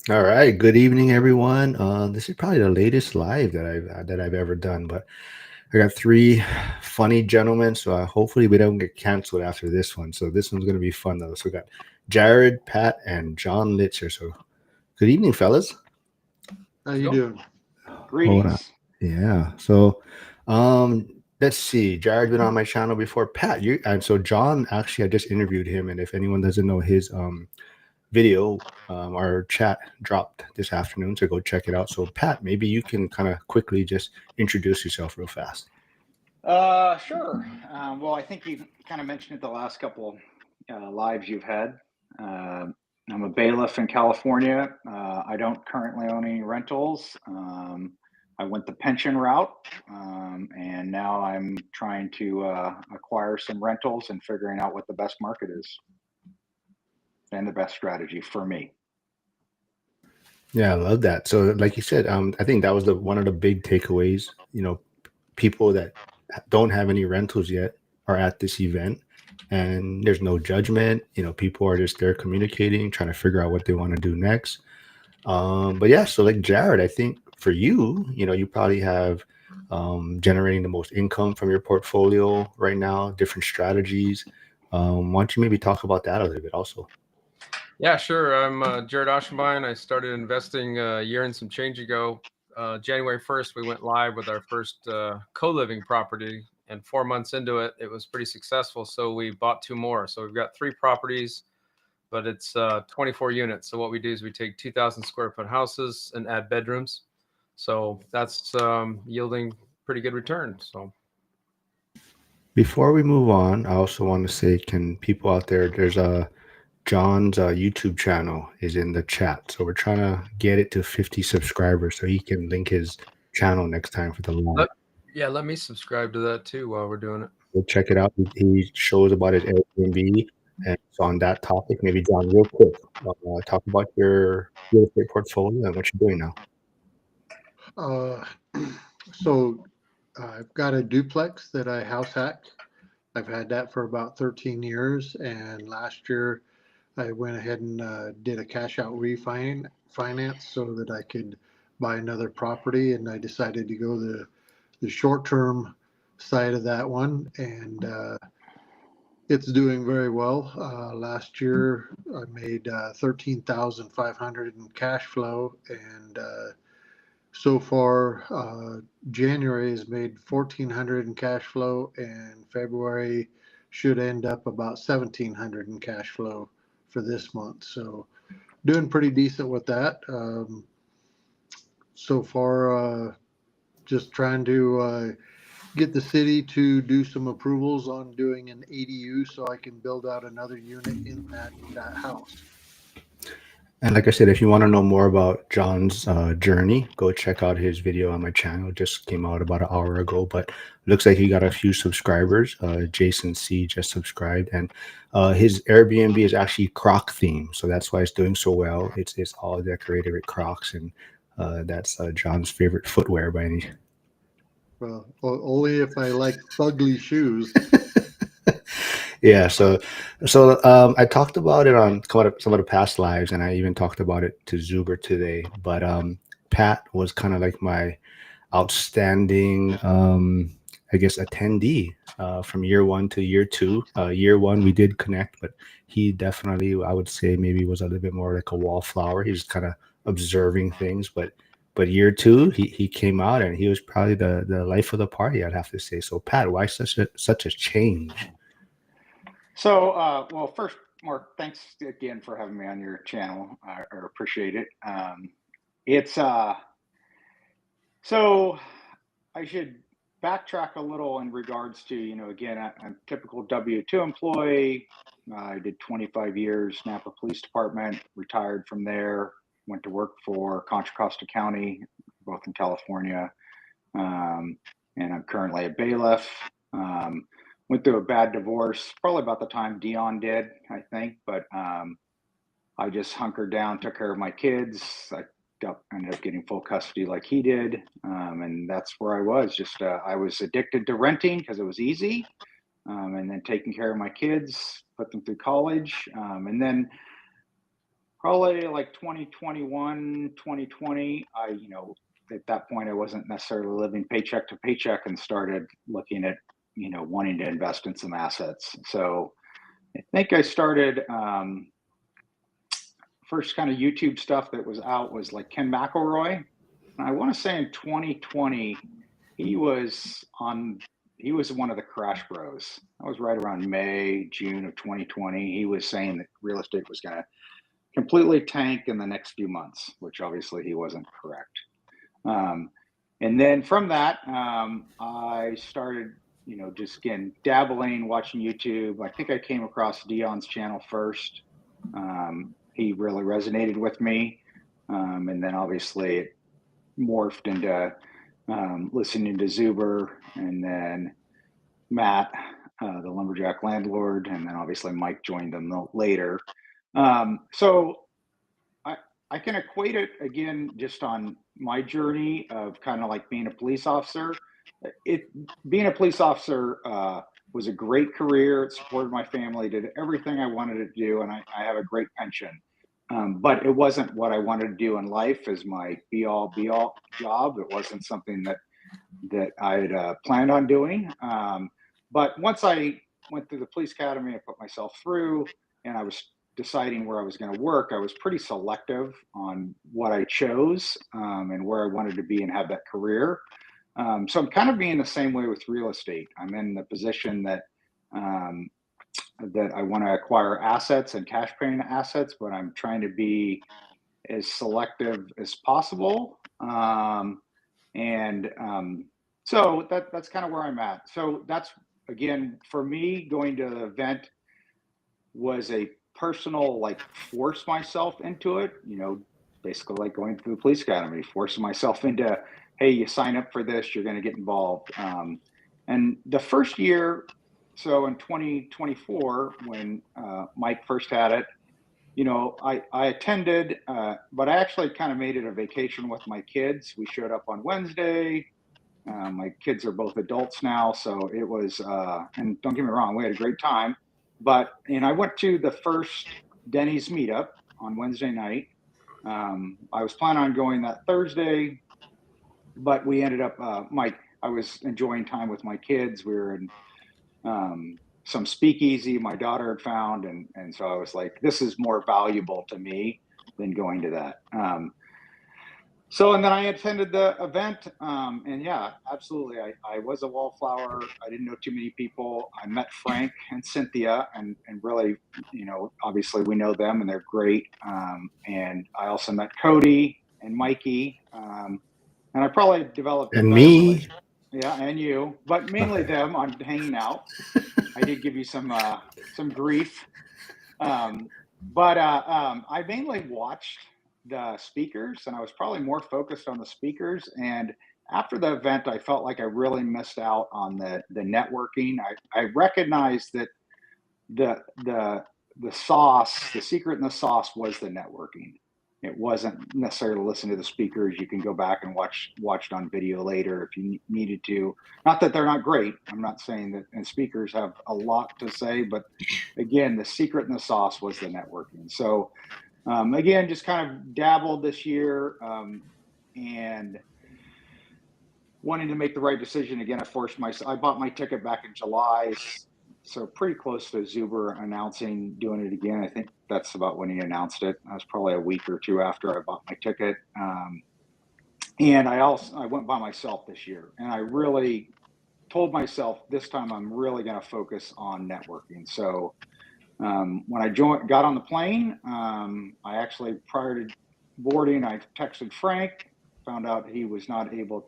All right. Good evening, everyone. This is probably the latest live that I've ever done, but I got three funny gentlemen, so hopefully we don't get canceled after this one. So this one's gonna be fun though. So we got Jared, Pat, and John Litzer. So good evening, fellas. How How's it you going? doing? Hold on. Greetings. Yeah. So let's see. Jared been on my channel before. Pat, you and so John actually I just interviewed him, and if anyone doesn't know his video, our chat dropped this afternoon, so go check it out. So, Pat, maybe you can kind of quickly just introduce yourself real fast. Sure. Well, I think you kind of mentioned it the last couple lives you've had. Uh, I'm a bailiff in California. I don't currently own any rentals. I went the pension route, and now I'm trying to acquire some rentals and figuring out what the best market is and the best strategy for me. Yeah, I love that. So, like you said, I think that was the one of the big takeaways. People that don't have any rentals yet are at this event, and there's no judgment. People are just there communicating, trying to figure out what they want to do next. But yeah, so like Jared, I think for you, you probably have generating the most income from your portfolio right now, different strategies. Why don't you maybe talk about that a little bit also? Yeah, sure. I'm Jared Oschenbein. I started investing a year and some change ago. January 1st, we went live with our first co-living property, and 4 months into it, it was pretty successful. So we bought two more. So we've got three properties, but it's 24 units. So what we do is we take 2,000 square foot houses and add bedrooms. So that's yielding pretty good return. So Before we move on, I also want to say, can people out there, there's a John's YouTube channel is in the chat. So we're trying to get it to 50 subscribers so he can link his channel next time for the live. let, yeah, let me subscribe to that too while we're doing it. Go check it out. He shows about his Airbnb. And so on that topic, maybe John, real quick, talk about your real estate portfolio and what you're doing now. Uh, so I've got a duplex that I house hack. I've had that for about 13 years, and last year I went ahead and did a cash out finance so that I could buy another property, and I decided to go the short term side of that one, and it's doing very well. Last year I made 13,500 in cash flow, and so far, January has made 1,400 in cash flow, and February should end up about 1,700 in cash flow for this month. So doing pretty decent with that. So far, just trying to get the city to do some approvals on doing an ADU so I can build out another unit in that house. And like I said, if you want to know more about John's journey, go check out his video on my channel. It just came out about an hour ago, but looks like he got a few subscribers. Jason C just subscribed, and his Airbnb is actually Croc theme, so that's why it's doing so well. It's all decorated with Crocs, and that's John's favorite footwear by any. Well, only if I like ugly shoes. Yeah, I talked about it on some of the past lives, and I even talked about it to Zuber today. But Pat was kind of like my outstanding, I guess, attendee from year one to year two. Year one, we did connect, but he definitely, I would say, maybe was a little bit more like a wallflower. He was kind of observing things, but year two, he came out and he was probably the life of the party, I'd have to say. So, Pat, why such a change? So, well, first, Mark, thanks again for having me on your channel. I appreciate it. It's so I should backtrack a little in regards to, again, I'm a typical W-2 employee. I did 25 years, Napa Police Department, retired from there, went to work for Contra Costa County, both in California, um, and I'm currently a bailiff. Went through a bad divorce, probably about the time Dion did, I think, but I just hunkered down, took care of my kids. Ended up getting full custody like he did. And that's where I was. Just I was addicted to renting because it was easy. And then taking care of my kids, put them through college. And then probably like 2021, 2020, at that point, I wasn't necessarily living paycheck to paycheck and started looking at, wanting to invest in some assets. So I think I started, first kind of YouTube stuff that was out was like Ken McElroy. And I want to say in 2020, he was one of the crash bros. That was right around May, June of 2020. He was saying that real estate was going to completely tank in the next few months, which obviously he wasn't correct. And then from that, I started, just again, dabbling, watching YouTube. I think I came across Dion's channel first. He really resonated with me. And then obviously it morphed into listening to Zuber, and then Matt, the lumberjack landlord, and then obviously Mike joined them later. So I can equate it again just on my journey of kind of like being a police officer. Being a police officer was a great career. It supported my family, did everything I wanted to do, and I have a great pension. But it wasn't what I wanted to do in life as my be-all job. It wasn't something that I had planned on doing. But once I went through the police academy, I put myself through, and I was deciding where I was going to work. I was pretty selective on what I chose and where I wanted to be and have that career. So I'm kind of being the same way with real estate. I'm in the position that I want to acquire assets and cash paying assets, but I'm trying to be as selective as possible. So that's kind of where I'm at. So that's, again, for me, going to the event was a personal, like, force myself into it, basically like going through the police academy, forcing myself into, hey, you sign up for this, you're going to get involved. And the first year, so in 2024, when Mike first had it, I attended, but I actually kind of made it a vacation with my kids. We showed up on Wednesday. My kids are both adults now, so it was, and don't get me wrong, we had a great time. But, I went to the first Denny's meetup on Wednesday night. I was planning on going that Thursday, but we ended up, I was enjoying time with my kids. We were in some speakeasy my daughter had found. And so I was like, this is more valuable to me than going to that. So, and then I attended the event, and yeah, absolutely. I was a wallflower. I didn't know too many people. I met Frank and Cynthia, and really, obviously we know them and they're great. And I also met Cody and Mikey, and I probably developed and me. Yeah, and you, but mainly them on hanging out. I did give you some grief, but I mainly watched the speakers, and I was probably more focused on the speakers. And after the event, I felt like I really missed out on the networking. I recognized that the sauce, the secret in the sauce, was the networking. It wasn't necessarily listen to the speakers. You can go back and watch it on video later if you needed to. Not that they're not great. I'm not saying that, and speakers have a lot to say, but again, the secret in the sauce was the networking. So again, just kind of dabbled this year, and wanting to make the right decision. Again, I bought my ticket back in July, so pretty close to Zuber announcing doing it again. I think that's about when he announced it. I was probably a week or two after I bought my ticket. And I went by myself this year, and I really told myself this time I'm really going to focus on networking. So when I got on the plane, I actually, prior to boarding, I texted Frank, found out he was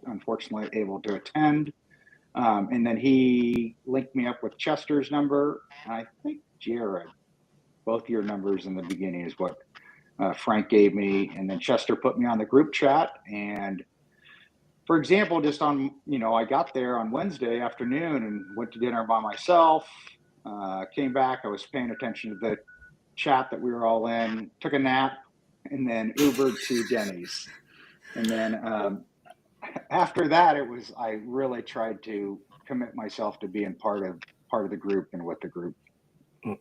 unfortunately able to attend. And then he linked me up with Chester's number. And I think Jared, both your numbers in the beginning is what Frank gave me. And then Chester put me on the group chat. And for example, just on, I got there on Wednesday afternoon and went to dinner by myself. Came back, I was paying attention to the chat that we were all in, took a nap, and then Ubered to Denny's. And then after that, I really tried to commit myself to being part of the group and with the group.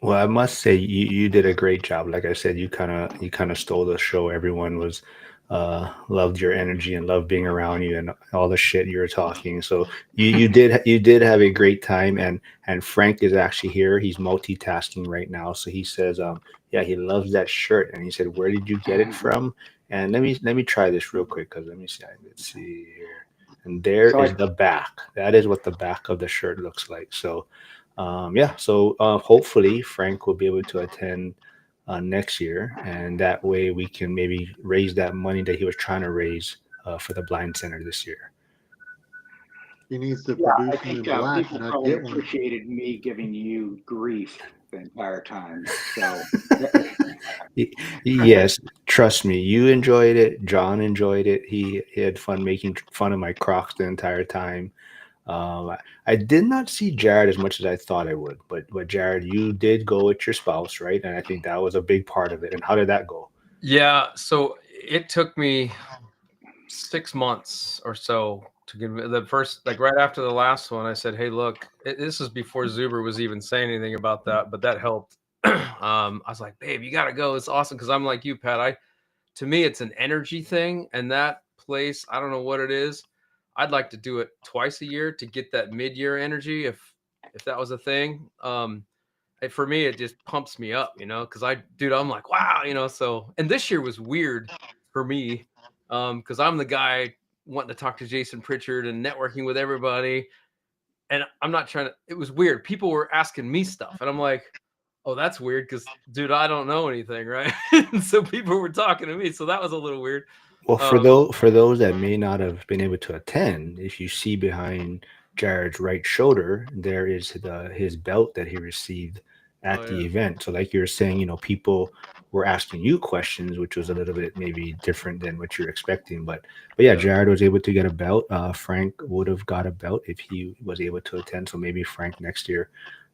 Well, I must say you did a great job. Like I said, you kind of stole the show. Everyone was loved your energy and loved being around you and all the shit you were talking. So you did have a great time. And Frank is actually here. He's multitasking right now. So he says, yeah, he loves that shirt. And he said, where did you get it from? And let me try this real quick because let me see. Let's see here. And there So is I the back. That is what the back of the shirt looks like. So yeah, so hopefully Frank will be able to attend next year, and that way we can maybe raise that money that he was trying to raise for the blind center this year. He needs to Yeah, I produce them think in black, people and I'd probably get one. appreciated me giving you grief the entire time. So Yes, trust me, you enjoyed it. John enjoyed it. He had fun making fun of my Crocs the entire time. I did not see Jared as much as I thought I would, but Jared, you did go with your spouse, right? And I think that was a big part of it. And how did that go? Yeah, so it took me 6 months or so to give the first, like right after the last one. I said, "Hey, look, this is before Zuber was even saying anything about that, but that helped." I was like, "Babe, you got to go. It's awesome." Because I'm like you, Pat. To me, it's an energy thing, and that place, I don't know what it is. I'd like to do it twice a year to get that mid-year energy, if that was a thing. For me, it just pumps me up, because dude, I'm like, wow, so, and this year was weird for me, because I'm the guy wanting to talk to Jason Pritchard and networking with everybody. And I'm not trying to, it was weird. People were asking me stuff, and I'm like, oh, that's weird because, dude, I don't know anything, right? And so people were talking to me. So that was a little weird. Well, for Um, those that may not have been able to attend, if you see behind Jared's right shoulder, there is his belt that he received oh, at yeah. the event. So, like you were saying, people were asking you questions, which was a little bit maybe different than what you're expecting. But yeah, Yeah. Jared was able to get a belt. Frank would have got a belt if he was able to attend. So maybe Frank next year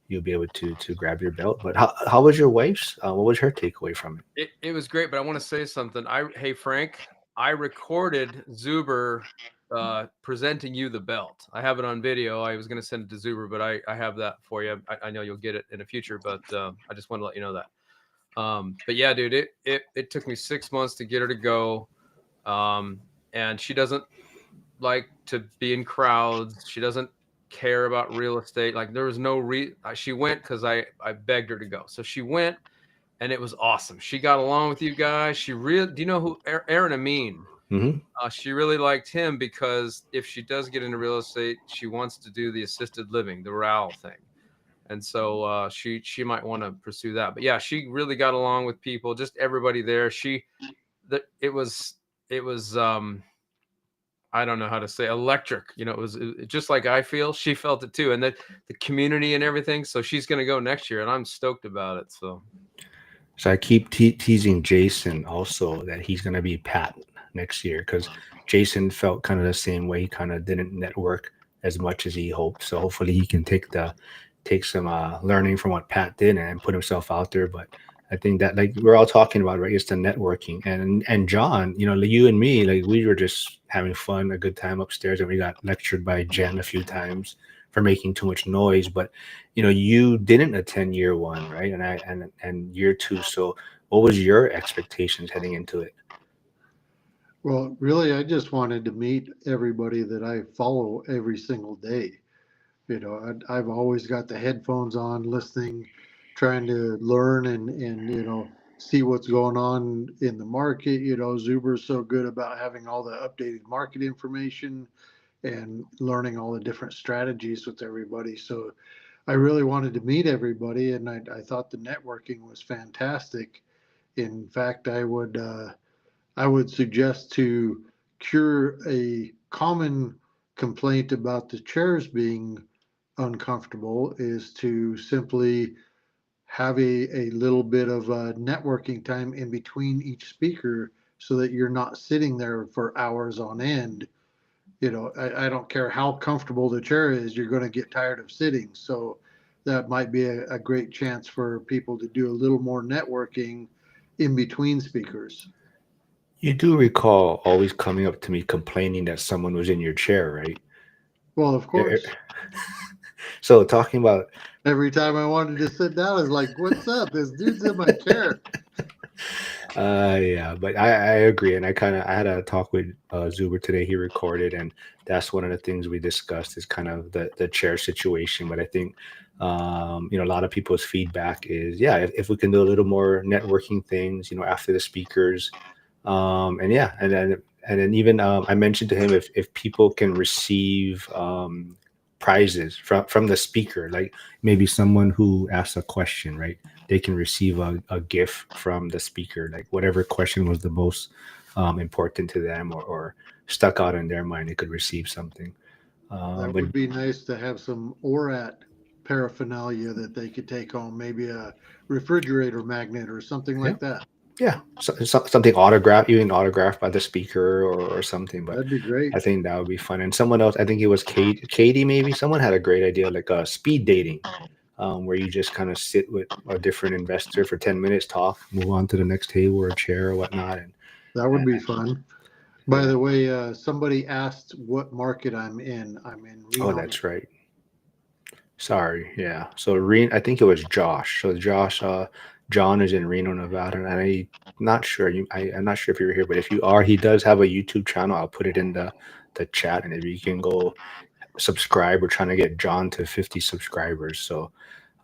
you'll be able to grab your belt. But how was your wife's? What was her takeaway from it? It was great, but I want to say something. Hey, Frank, I recorded Zuber presenting you the belt. I have it on video. I was going to send it to Zuber, but I have that for you. I know you'll get it in the future, but I just want to let you know that. But yeah, dude, it took me 6 months to get her to go. Um, and she doesn't like to be in crowds. She doesn't care about real estate. Like there was no she went because I begged her to go. So she went, and it was awesome. She got along with you guys. Do you know who Aaron Amin? Hmm. She really liked him because if she does get into real estate, she wants to do the assisted living, the RAL thing. And so she might want to pursue that. But yeah, she really got along with people, just everybody there. It was I don't know how to say, electric. It just like I feel. She felt it too, and the community and everything. So she's going to go next year, and I'm stoked about it. So So I keep teasing Jason also that he's going to be Pat next year because Jason felt kind of the same way. He kind of didn't network as much as he hoped. So hopefully he can take some learning from what Pat did and put himself out there. But I think that like we're all talking about, right? It's the networking. And John, like you and me, like we were just having fun, a good time upstairs, and we got lectured by Jen a few times for making too much noise. But you didn't attend year one, right? And year two. So what was your expectations heading into it? Well, really, I just wanted to meet everybody that I follow every single day. I've always got the headphones on, listening, trying to learn and see what's going on in the market. Zuber's so good about having all the updated market information and learning all the different strategies with everybody. So I really wanted to meet everybody, and I thought the networking was fantastic. In fact, I would suggest to cure a common complaint about the chairs being uncomfortable is to simply have a little bit of networking time in between each speaker so that you're not sitting there for hours on end. I don't care how comfortable the chair is, you're going to get tired of sitting. So that might be a great chance for people to do a little more networking in between speakers. You do recall always coming up to me complaining that someone was in your chair, right? Well, of Er- course. So talking about Every time I wanted to sit down, I was like, "What's up? This dude's in my chair." Yeah, but I agree, and I had a talk with Zuber today. He recorded, and that's one of the things we discussed is kind of the chair situation. But I think a lot of people's feedback is, yeah, if we can do a little more networking things, after the speakers, and yeah, and then even I mentioned to him if people can receive prizes from the speaker, like maybe someone who asks a question, right? They can receive a gift from the speaker, like whatever question was the most important to them or stuck out in their mind, they could receive something. That But would be nice to have some ORaaT paraphernalia that they could take home, maybe a refrigerator magnet or something yeah, like that. yeah, something autographed, even autographed by the speaker or something. But That'd be great. I think that would be fun. And someone else, I think it was Katie, maybe someone had a great idea, like speed dating, where you just kind of sit with a different investor for 10 minutes, talk, move on to the next table or chair or whatnot. That would And be fun. By yeah. the way, somebody asked what market I'm in. I'm in Oh, Reno. that's right. Sorry. Yeah. So I think it was Josh. So Josh, John is in Reno, Nevada, and not sure. I'm not sure if you're here, but if you are, he does have a YouTube channel. I'll put it in the chat, and if you can go subscribe, we're trying to get John to 50 subscribers. So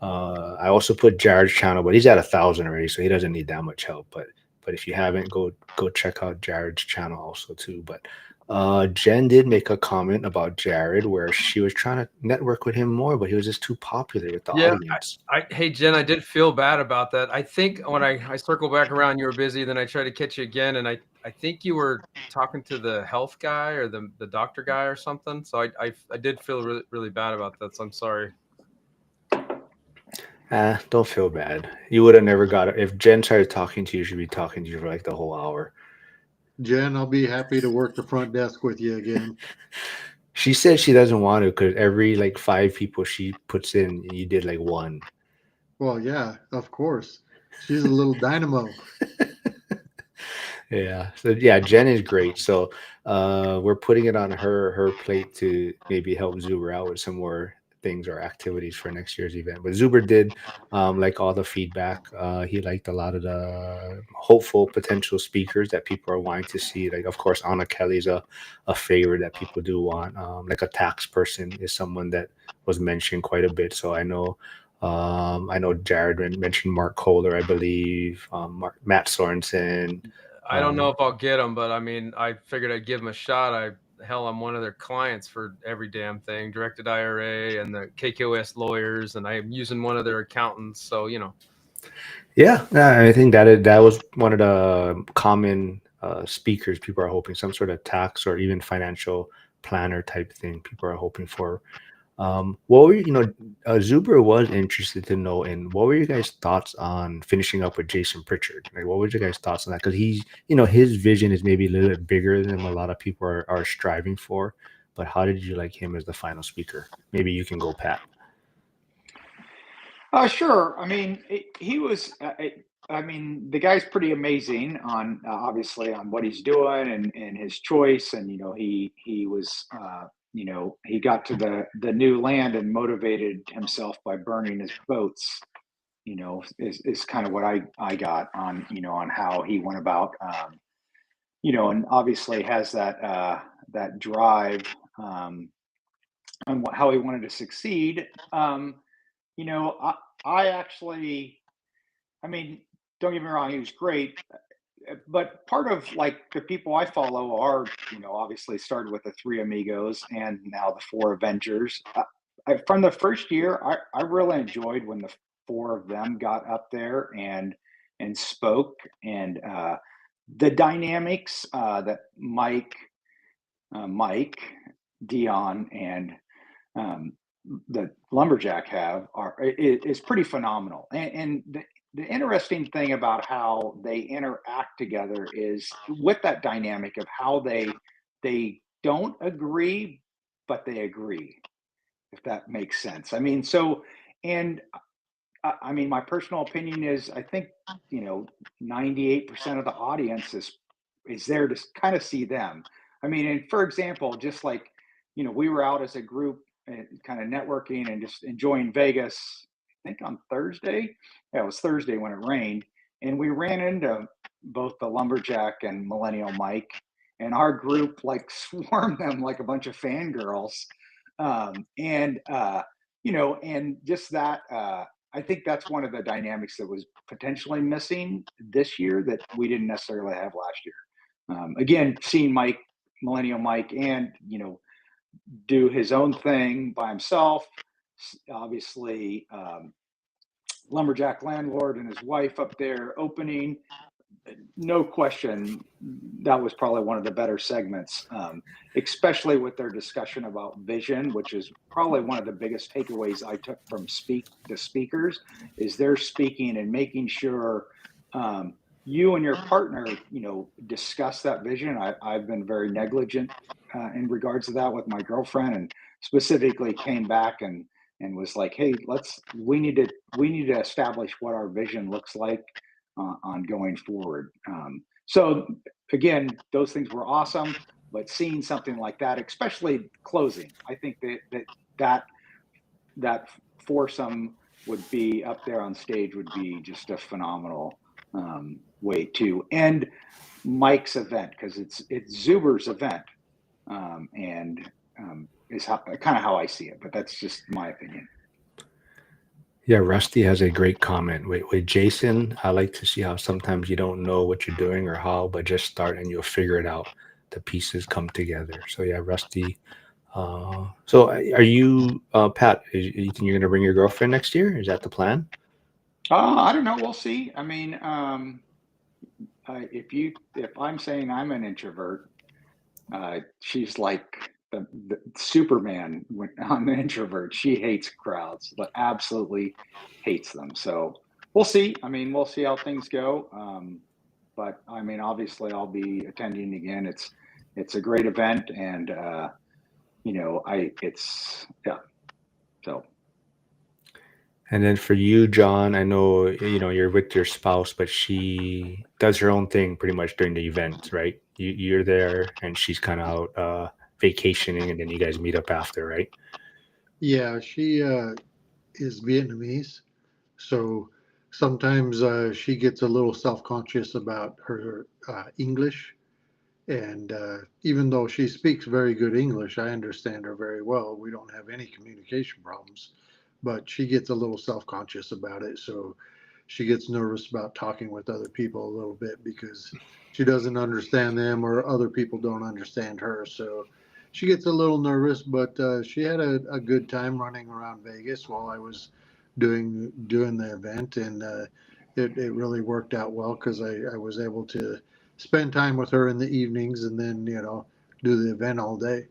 I also put Jared's channel, but he's at 1,000 already, so he doesn't need that much help. But if you haven't, go check out Jared's channel also too. But Jen did make a comment about Jared where she was trying to network with him more, but he was just too popular with the Yeah, audience. hey Jen, I did feel bad about that. I think when I circled back around, you were busy. Then I tried to catch you again, and I think you were talking to the health guy or the doctor guy or something. So I did feel really really bad about that. So I'm sorry. Don't feel bad. You would have never got it. If Jen started talking to you, she'd be talking to you for like the whole hour. Jen, I'll be happy to work the front desk with you again. She said she doesn't want to because every like 5 people she puts in, you did like one. Well, yeah, of course. She's a little dynamo. Yeah. So yeah, Jen is great. So we're putting it on her plate to maybe help Zuber out with some more things or activities for next year's event. But Zuber did like all the feedback. He liked a lot of the hopeful potential speakers that people are wanting to see. Like of course Anna Kelly's a favorite that people do want. Like a tax person is someone that was mentioned quite a bit. So I know Jared mentioned Mark Kohler, I believe, Matt Sorensen. I don't know if I'll get them, but I mean, I figured I'd give them a shot. I'm one of their clients for every damn thing, directed IRA and the KKOS lawyers, and I'm using one of their accountants. So Yeah, I think that was one of the common speakers people are hoping, some sort of tax or even financial planner type thing people are hoping for. What were Zuber was interested to know in what were your guys' thoughts on finishing up with Jason Pritchard? Like, what were your guys' thoughts on that? Because his vision is maybe a little bit bigger than a lot of people are striving for. But how did you like him as the final speaker? Maybe you can go, Pat. Sure. I mean, he was. I mean, the guy's pretty amazing on obviously on what he's doing and his choice, and he was he got to the new land and motivated himself by burning his boats. Is kind of what I got on on how he went about and obviously has that drive on how he wanted to succeed. You know, I actually, I mean, don't get me wrong, he was great, but part of like the people I follow are, obviously started with the Three Amigos and now the Four Avengers. From the first year, I really enjoyed when the four of them got up there and spoke and the dynamics that Mike, Dion, and um, the lumberjack have is pretty phenomenal. And the interesting thing about how they interact together is with that dynamic of how they don't agree, but they agree, if that makes sense. I mean, so and I mean, my personal opinion is I think 98% of the audience is there to kind of see them. I mean, and for example, just like we were out as a group and kind of networking and just enjoying Vegas think on Thursday. Yeah, it was Thursday when it rained, and we ran into both the lumberjack and millennial Mike, and our group like swarmed them like a bunch of fangirls, and and just that. I think that's one of the dynamics that was potentially missing this year that we didn't necessarily have last year. Again, seeing Mike, millennial Mike, and do his own thing by himself. Obviously, lumberjack landlord and his wife up there opening. No question, that was probably one of the better segments, especially with their discussion about vision, which is probably one of the biggest takeaways I took from the speakers, is they're speaking and making sure you and your partner, discuss that vision. I've been very negligent in regards to that with my girlfriend, and specifically came back and was like, hey, we need to establish what our vision looks like on going forward. So again, those things were awesome, but seeing something like that, especially closing, I think that foursome would be up there on stage would be just a phenomenal way to end Mike's event, because it's Zuber's event, and is kind of how I see it. But that's just my opinion. Yeah, Rusty has a great comment. With Jason, I like to see how sometimes you don't know what you're doing or how, but just start and you'll figure it out. The pieces come together. So yeah, Rusty. So are you, Pat? You think you're going to bring your girlfriend next year? Is that the plan? I don't know. We'll see. I mean, if I'm saying I'm an introvert, she's like the Superman on the introvert. She hates crowds, but absolutely hates them. So we'll see. I mean, we'll see how things go. But I mean, obviously, I'll be attending again. It's a great event, and yeah. So. And then for you, John, I know you're with your spouse, but she does her own thing pretty much during the event, right? You're there, and she's kind of out vacationing, and then you guys meet up after, right? Yeah, she is Vietnamese, so sometimes she gets a little self-conscious about her English. And even though she speaks very good English, I understand her very well. We don't have any communication problems, but she gets a little self-conscious about it. So she gets nervous about talking with other people a little bit because she doesn't understand them or other people don't understand her. So she gets a little nervous, but she had a good time running around Vegas while I was doing the event, and it really worked out well because I was able to spend time with her in the evenings and then do the event all day.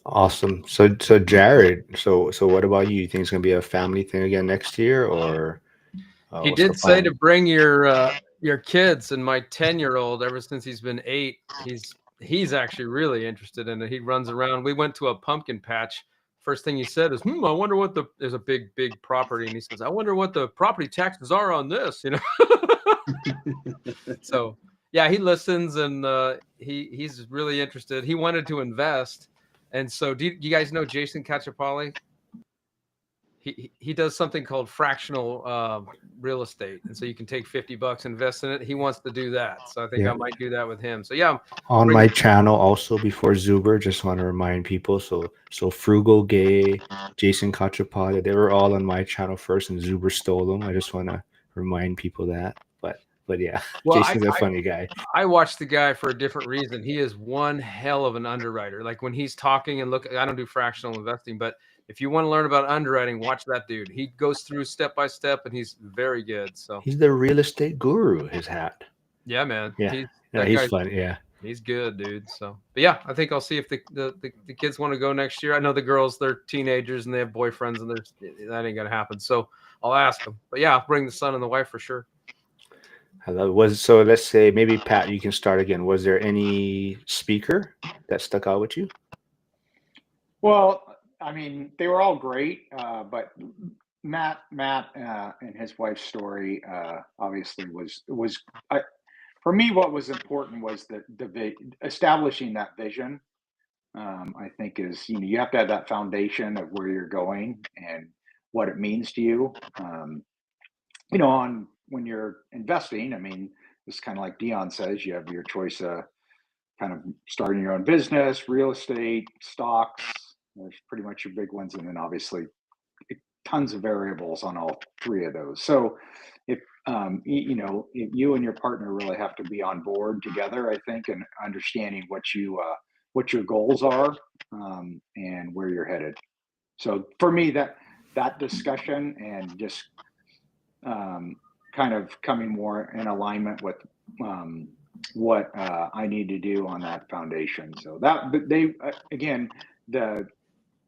Awesome. So Jared, so what about you? You think it's gonna be a family thing again next year, or He what's the did say plan? to bring your kids, and my 10-year-old, ever since he's been 8, he's actually really interested in it. He runs around. We went to a pumpkin patch. First thing he said is, I wonder what there's a big property. And he says, I wonder what the property taxes are on this, So yeah, he listens, and he's really interested. He wanted to invest. And so do you guys know Jason Cacciapoli? He does something called fractional real estate, and so you can take $50, invest in it. He wants to do that, so I think I Yeah. might do that with him. So yeah, On my channel also before Zuber, just want to remind people. So Frugal Gay, Jason Cacciapata, they were all on my channel first, and Zuber stole them. I just want to remind people that. But yeah, well, Jason's a funny guy. I watch the guy for a different reason. He is one hell of an underwriter. Like when he's talking and look, I don't do fractional investing, but if you want to learn about underwriting, watch that dude. He goes through step by step, and he's very good. So He's the real estate guru. His hat. yeah, man, Yeah, he's yeah, that he's guy. fun. Yeah. He's good, dude. So, but yeah, I think I'll see if the kids want to go next year. I know the girls, they're teenagers and they have boyfriends, and that ain't gonna happen. So I'll ask them. But yeah, I'll bring the son and the wife for sure. So let's say maybe Pat, you can start again. Was there any speaker that stuck out with you? Well, I mean, they were all great, but Matt, and his wife's story obviously was for me. What was important was establishing that vision. I think is you have to have that foundation of where you're going, and what it means to you. You know, on when you're investing, I mean, it's kind of like Dion says, you have your choice of kind of starting your own business, real estate, stocks. There's pretty much your big ones, and then obviously tons of variables on all three of those. So if you know, if you and your partner really have to be on board together, I think, and understanding what your goals are, and where you're headed. So for me, that discussion and just kind of coming more in alignment with what I need to do on that foundation. So that, but they again, the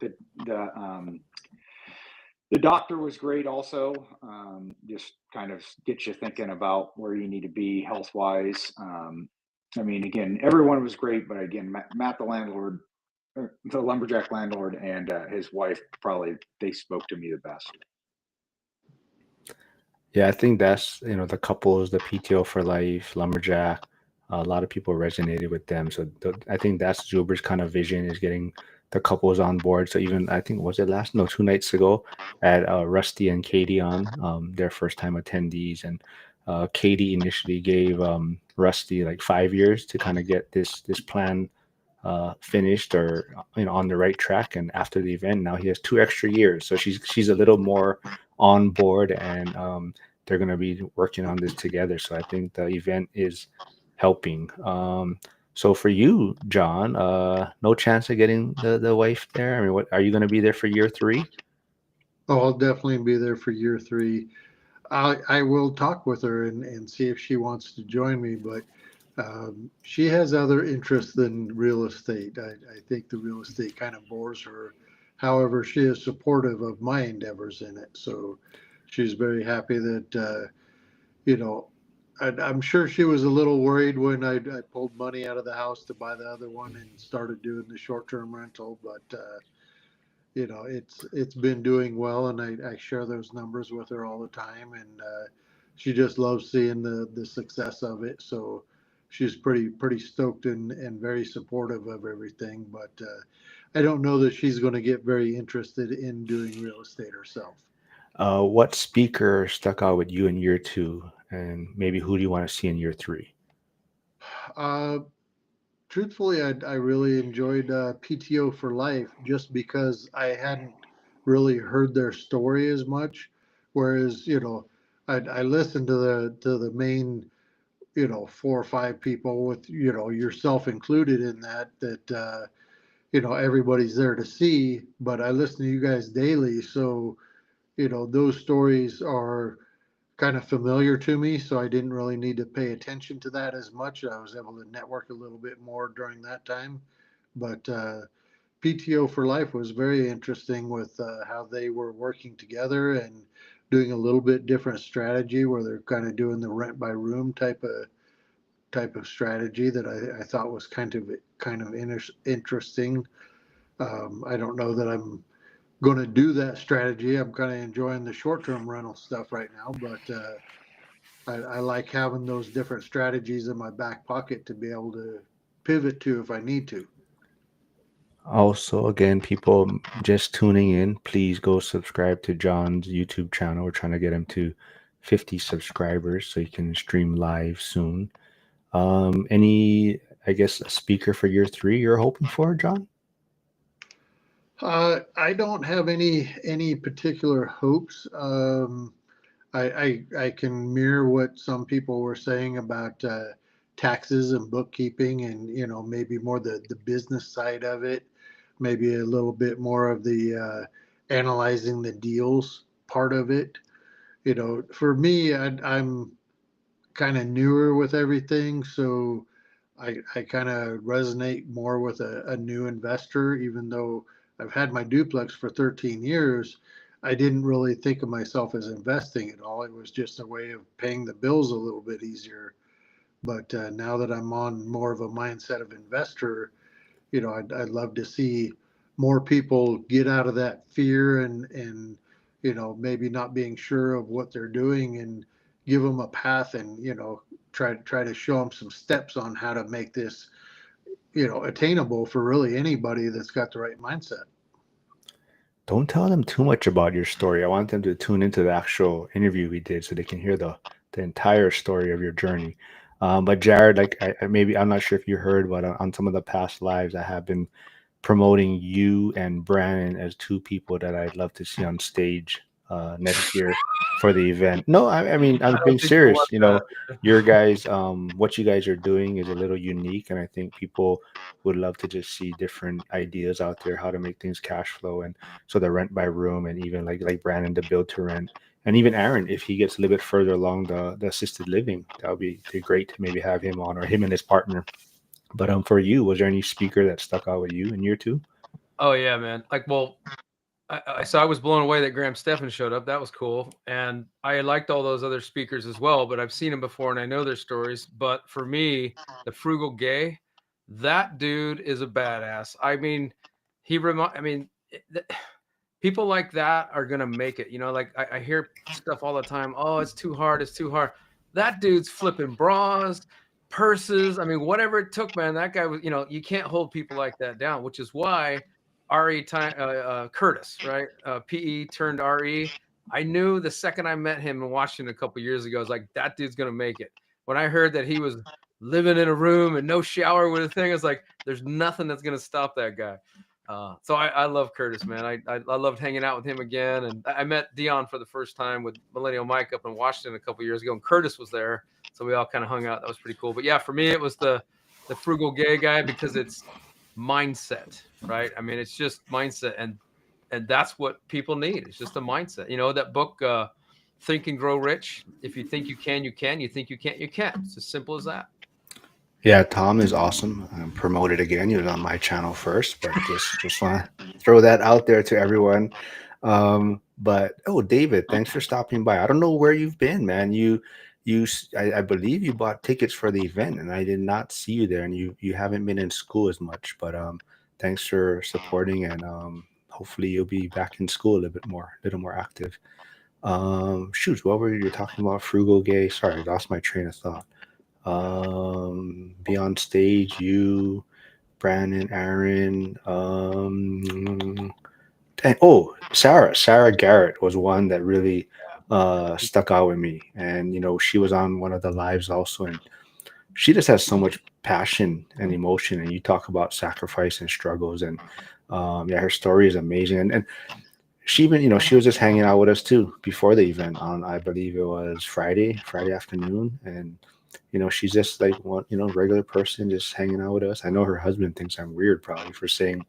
the the um, the doctor was great also. Just kind of gets you thinking about where you need to be health wise. I mean, again, everyone was great, but again, Matt the landlord, the lumberjack landlord, and his wife, probably they spoke to me the best. Yeah, I think that's, the couples, the PTO for life, lumberjack. A lot of people resonated with them. So I think that's Zuber's kind of vision, is getting the couples on board. So even, I think, was it last, no, 2 nights ago, at Rusty and Katie on, their first time attendees. And Katie initially gave Rusty like 5 years to kind of get this plan finished, or on the right track. And after the event, now he has 2 extra years, so she's a little more on board. And they're going to be working on this together. So I think the event is helping. So for you, John, no chance of getting the wife there? I mean, what, are you going to be there for year 3? Oh, I'll definitely be there for year 3. I will talk with her and see if she wants to join me, but she has other interests than real estate. I think the real estate kind of bores her. However, she is supportive of my endeavors in it. So she's very happy that, you know, I'm sure she was a little worried when I pulled money out of the house to buy the other one and started doing the short-term rental, but it's been doing well, and I share those numbers with her all the time, and she just loves seeing the success of it. So she's pretty stoked and very supportive of everything. But I don't know that she's going to get very interested in doing real estate herself. What speaker stuck out with you in year 2, and maybe who do you want to see in year 3? Uh, Truthfully, I really enjoyed PTO for Life, just because I hadn't really heard their story as much. Whereas, I listened to the main, 4 or 5 people, with yourself included in that everybody's there to see. But I listen to you guys daily, so those stories are kind of familiar to me, so I didn't really need to pay attention to that as much. I was able to network a little bit more during that time. But PTO for Life was very interesting with how they were working together and doing a little bit different strategy, where they're kind of doing the rent by room type of strategy that I thought was kind of interesting. I don't know that I'm going to do that strategy. I'm kind of enjoying the short-term rental stuff right now, but I like having those different strategies in my back pocket to be able to pivot to if I need to. Also, again, people just tuning in, please go subscribe to John's YouTube channel. We're trying to get him to 50 subscribers so he can stream live soon. Any, I guess, a speaker for year 3 you're hoping for, John? I don't have any particular hopes. I can mirror what some people were saying about taxes and bookkeeping, and maybe more the business side of it, maybe a little bit more of the analyzing the deals part of it. For me, I'm kind of newer with everything, so I kind of resonate more with a new investor. Even though I've had my duplex for 13 years, I didn't really think of myself as investing at all. It was just a way of paying the bills a little bit easier. But now that I'm on more of a mindset of investor, I'd love to see more people get out of that fear and maybe not being sure of what they're doing, and give them a path, and try to show them some steps on how to make this attainable for really anybody that's got the right mindset. don't tell them too much about your story. I want them to tune into the actual interview we did so they can hear the entire story of your journey. But Jared, like maybe I'm not sure if you heard, but on some of the past lives, I have been promoting you and Brandon as two people that I'd love to see on stage next year for the event. No, I mean I I'm don't being think you want serious. You know, that. your guys, what you guys are doing is a little unique, and I think people would love to just see different ideas out there, how to make things cash flow, and so the rent by room, and even like Brandon, the build to rent, and even Aaron, if he gets a little bit further along the assisted living, that would be great to maybe have him on, or him and his partner. But for you, was there any speaker that stuck out with you in year two? Oh yeah, man. Like, well, so I was blown away that Graham Stephan showed up. That was cool, and I liked all those other speakers as well. But I've seen them before, and I know their stories. But for me, the frugal gay, that dude is a badass. I mean, I mean, people like that are gonna make it. You know, like I hear stuff all the time. Oh, it's too hard. It's too hard. That dude's flipping bras, purses. I mean, whatever it took, man. That guy was. You know, you can't hold people like that down, which is why RE Curtis, right? PE turned RE. I knew the second I met him in Washington a couple years ago, I was like, that dude's gonna make it. When I heard that he was living in a room and no shower with a thing, I was like, there's nothing that's gonna stop that guy. So I love Curtis, man. I loved hanging out with him again, and I met Dion for the first time with Millennial Mike up in Washington a couple years ago, and Curtis was there, so we all kind of hung out. That was pretty cool. But yeah, for me, it was the frugal gay guy because it's mindset, right? I mean, it's just mindset, and that's what people need. It's just a mindset. You know that book, Think and Grow Rich. If you think you can, you can. You think you can't, you can't. It's as simple as that. Yeah, Tom is awesome. Promoted again. He was on my channel first, but just want to throw that out there to everyone. But oh, David, thanks for stopping by. I don't know where you've been, man. I believe you bought tickets for the event, and I did not see you there. And you haven't been in school as much, but thanks for supporting, and hopefully you'll be back in school a little more active. Shoot, what were you talking about? Frugal gay. Sorry, I lost my train of thought. Be on stage, you, Brandon, Aaron, and oh, Sarah Garrett was one that really stuck out with me. And she was on one of the lives also, and she just has so much passion and emotion. And you talk about sacrifice and struggles, and yeah, her story is amazing. And she even, she was just hanging out with us too before the event on, I believe it was Friday afternoon, and she's just like one, regular person just hanging out with us. I know her husband thinks I'm weird probably for saying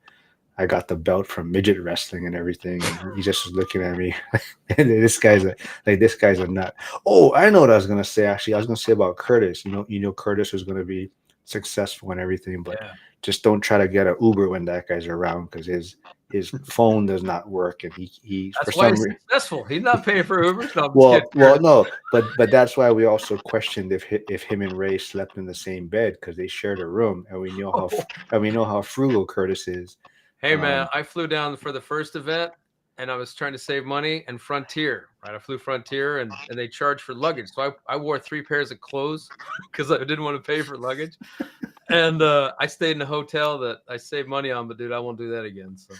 I got the belt from midget wrestling and everything, and he just was looking at me. And this guy's a nut. Oh, I know what I was gonna say. Actually, I was gonna say about Curtis. Curtis was gonna be successful and everything, but Yeah, just don't try to get an Uber when that guy's around because his phone does not work, and he for that's why some he's reason. successful. He's not paying for Ubers. No, I'm just kidding. Well, no, but that's why we also questioned if him and Ray slept in the same bed because they shared a room, and we know how frugal Curtis is. Hey man, Um, I flew down for the first event and I was trying to save money and Frontier, right? I flew Frontier and they charge for luggage. So I wore 3 pairs of clothes because I didn't want to pay for luggage. And I stayed in a hotel that I saved money on, but dude, I won't do that again. So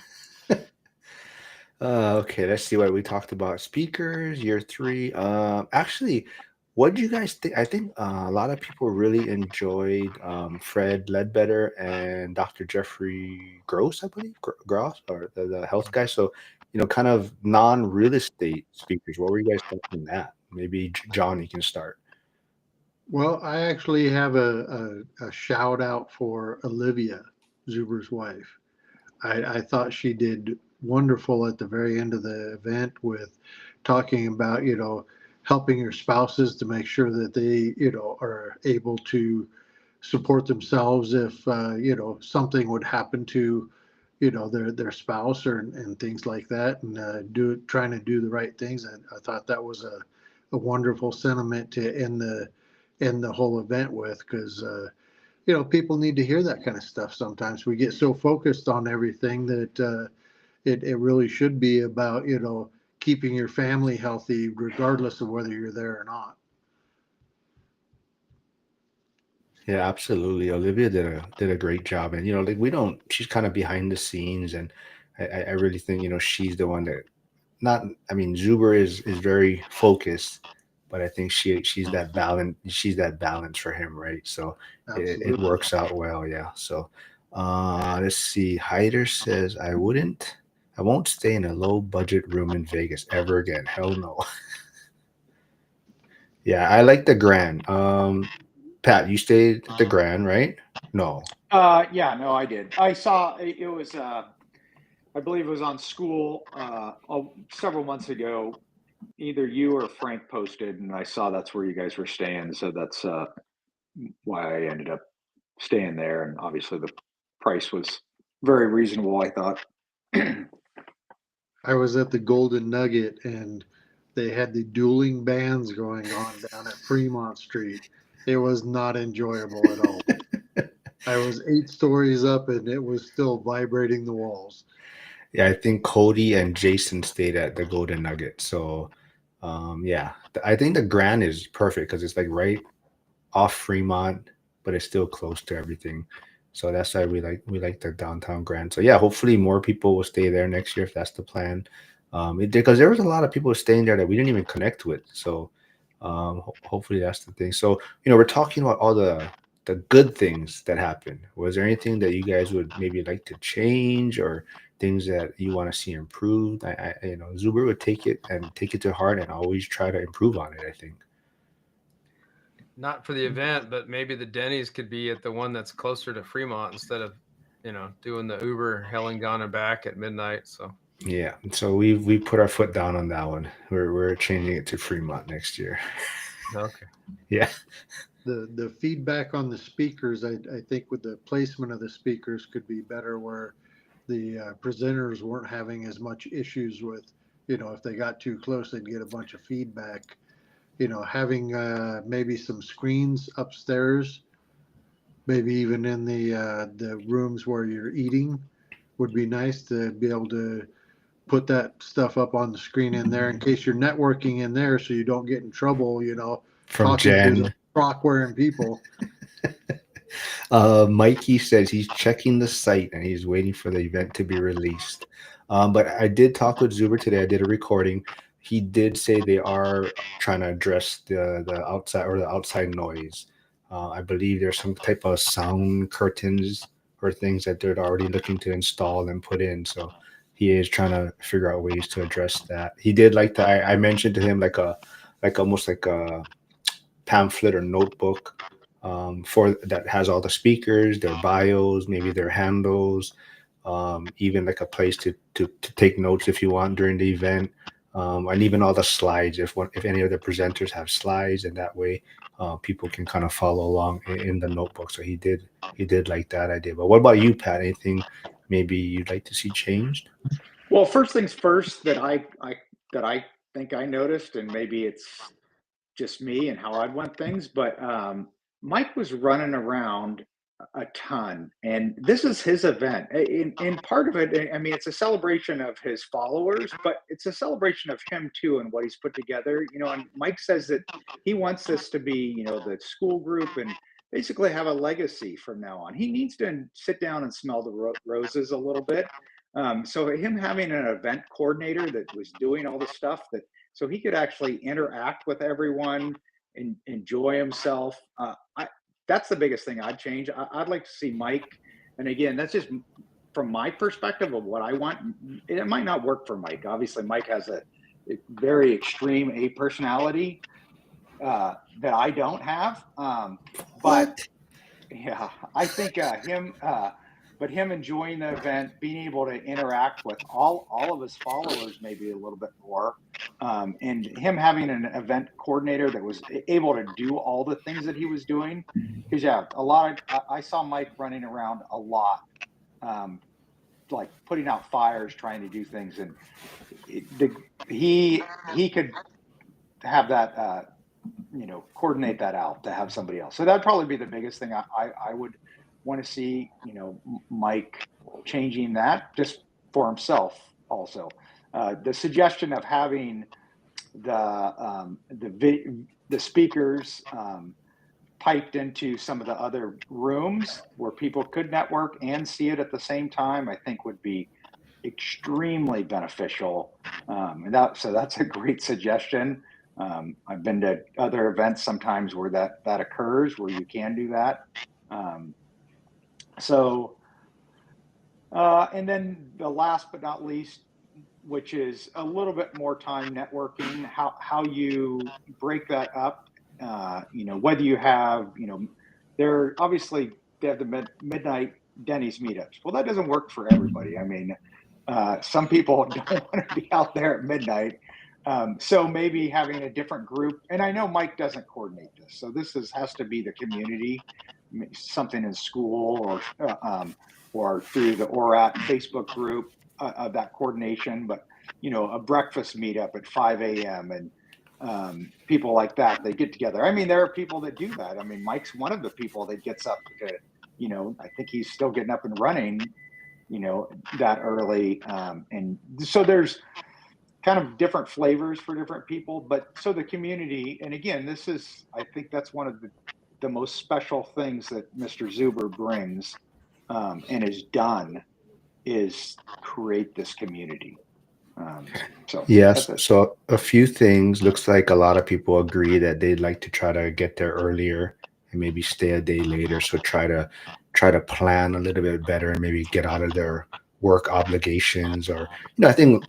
okay, let's see what we talked about. Speakers, year three. Actually, what do you guys think? I think a lot of people really enjoyed Fred Ledbetter and Dr. Jeffrey Gross, I believe, Gross, or the health guy. So, kind of non-real estate speakers. What were you guys thinking that? Maybe John, you can start. Well, I actually have a shout out for Olivia, Zuber's wife. I thought she did wonderful at the very end of the event with talking about, helping your spouses to make sure that they, are able to support themselves if, something would happen to, their spouse or and things like that, and trying to do the right things. I thought that was a wonderful sentiment to end the whole event with because people need to hear that kind of stuff. Sometimes we get so focused on everything that it really should be about, keeping your family healthy, regardless of whether you're there or not. Yeah, absolutely. Olivia did a great job, and like we don't. She's kind of behind the scenes, and I really think, she's the one that not, I mean, Zuber is very focused, but I think she's that balance for him, right? So it Absolutely. works out well, yeah. So let's see. Hyder says I won't stay in a low budget room in Vegas ever again. Hell no. Yeah, I like the Grand. Pat, you stayed at the Grand, right? No. Yeah, no, I did. I saw it was I believe it was on school several months ago. Either you or Frank posted, and I saw that's where you guys were staying. So that's why I ended up staying there. And obviously, the price was very reasonable, I thought. I was at the Golden Nugget and they had the dueling bands going on down at Fremont Street. It was not enjoyable at all. I was 8 stories up and it was still vibrating the walls. Yeah, I think Cody and Jason stayed at the Golden Nugget. So, yeah, I think the Grand is perfect because it's like right off Fremont, but it's still close to everything. So that's why we like the downtown Grand. So yeah, hopefully more people will stay there next year if that's the plan. Because there was a lot of people staying there that we didn't even connect with. So hopefully that's the thing. So we're talking about all the good things that happened. Was there anything that you guys would maybe like to change or things that you want to see improved? Zuber would take it to heart and always try to improve on it, I think. Not for the event, but maybe the Denny's could be at the one that's closer to Fremont instead of, doing the Uber hell and gone and back at midnight. So Yeah, so we put our foot down on that one. We're changing it to Fremont next year. okay. Yeah. The feedback on the speakers, I think with the placement of the speakers could be better where the presenters weren't having as much issues with, if they got too close, they'd get a bunch of feedback. Having maybe some screens upstairs, maybe even in the rooms where you're eating, would be nice to be able to put that stuff up on the screen in there in case you're networking in there, so you don't get in trouble. From Talking to the Jen. frock wearing people. Mikey says he's checking the site and he's waiting for the event to be released. But I did talk with Zuber today. I did a recording. He did say they are trying to address the outside noise. I believe there's some type of sound curtains or things that they're already looking to install and put in. So he is trying to figure out ways to address that. He did like that. I mentioned to him like almost like a pamphlet or notebook for that has all the speakers, their bios, maybe their handles, even like a place to take notes if you want during the event, and even all the slides if any of the presenters have slides, and that way people can kind of follow along in the notebook. So he did like that idea. But what about you, Pat? Anything maybe you'd like to see changed? Well, first things first that I think I noticed, and maybe it's just me and how I'd want things, but Mike was running around a ton, and this is his event. In part of it, I mean, it's a celebration of his followers, but it's a celebration of him too and what he's put together. And Mike says that he wants this to be, the school group and basically have a legacy from now on. He needs to sit down and smell the roses a little bit. So him having an event coordinator that was doing all the stuff that so he could actually interact with everyone and enjoy himself. That's the biggest thing I'd change. I'd like to see Mike, and again, that's just from my perspective of what I want. It might not work for Mike. Obviously, Mike has a very extreme A personality that I don't have. But yeah, I think but him enjoying the event, being able to interact with all of his followers, maybe a little bit more, and him having an event coordinator that was able to do all the things that he was doing. Because yeah, I saw Mike running around a lot, like putting out fires, trying to do things, and he could have that. Coordinate that out to have somebody else. So that'd probably be the biggest thing I would want to see, Mike changing that just for himself also. The suggestion of having the speakers piped into some of the other rooms where people could network and see it at the same time, I think would be extremely beneficial. And so that's a great suggestion. I've been to other events sometimes where that occurs, where you can do that. And then the last but not least, which is a little bit more time networking, how you break that up. Whether you have, they're obviously they have the midnight Denny's meetups. Well, that doesn't work for everybody. I mean, some people don't want to be out there at midnight. So maybe having a different group, and I know Mike doesn't coordinate this, so this has to be the community, something in school or through the ORaaT Facebook group of that coordination. But a breakfast meetup at 5 a.m. and people like that, they get together. I mean, there are people that do that. I mean, Mike's one of the people that gets up to, I think he's still getting up and running, that early. And so there's kind of different flavors for different people, but so the community, and again, I think that's one of the most special things that Mr. Zuber brings and has done, is create this community. Yes. So a few things. Looks like a lot of people agree that they'd like to try to get there earlier and maybe stay a day later. So try to plan a little bit better and maybe get out of their work obligations. Or I think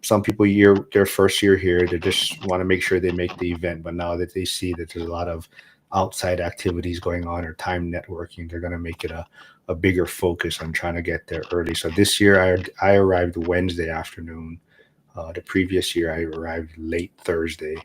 some people their first year here, they just want to make sure they make the event. But now that they see that there's a lot of outside activities going on or time networking, they're going to make it a bigger focus on trying to get there early. So this year I arrived Wednesday afternoon. The previous year I arrived late Thursday,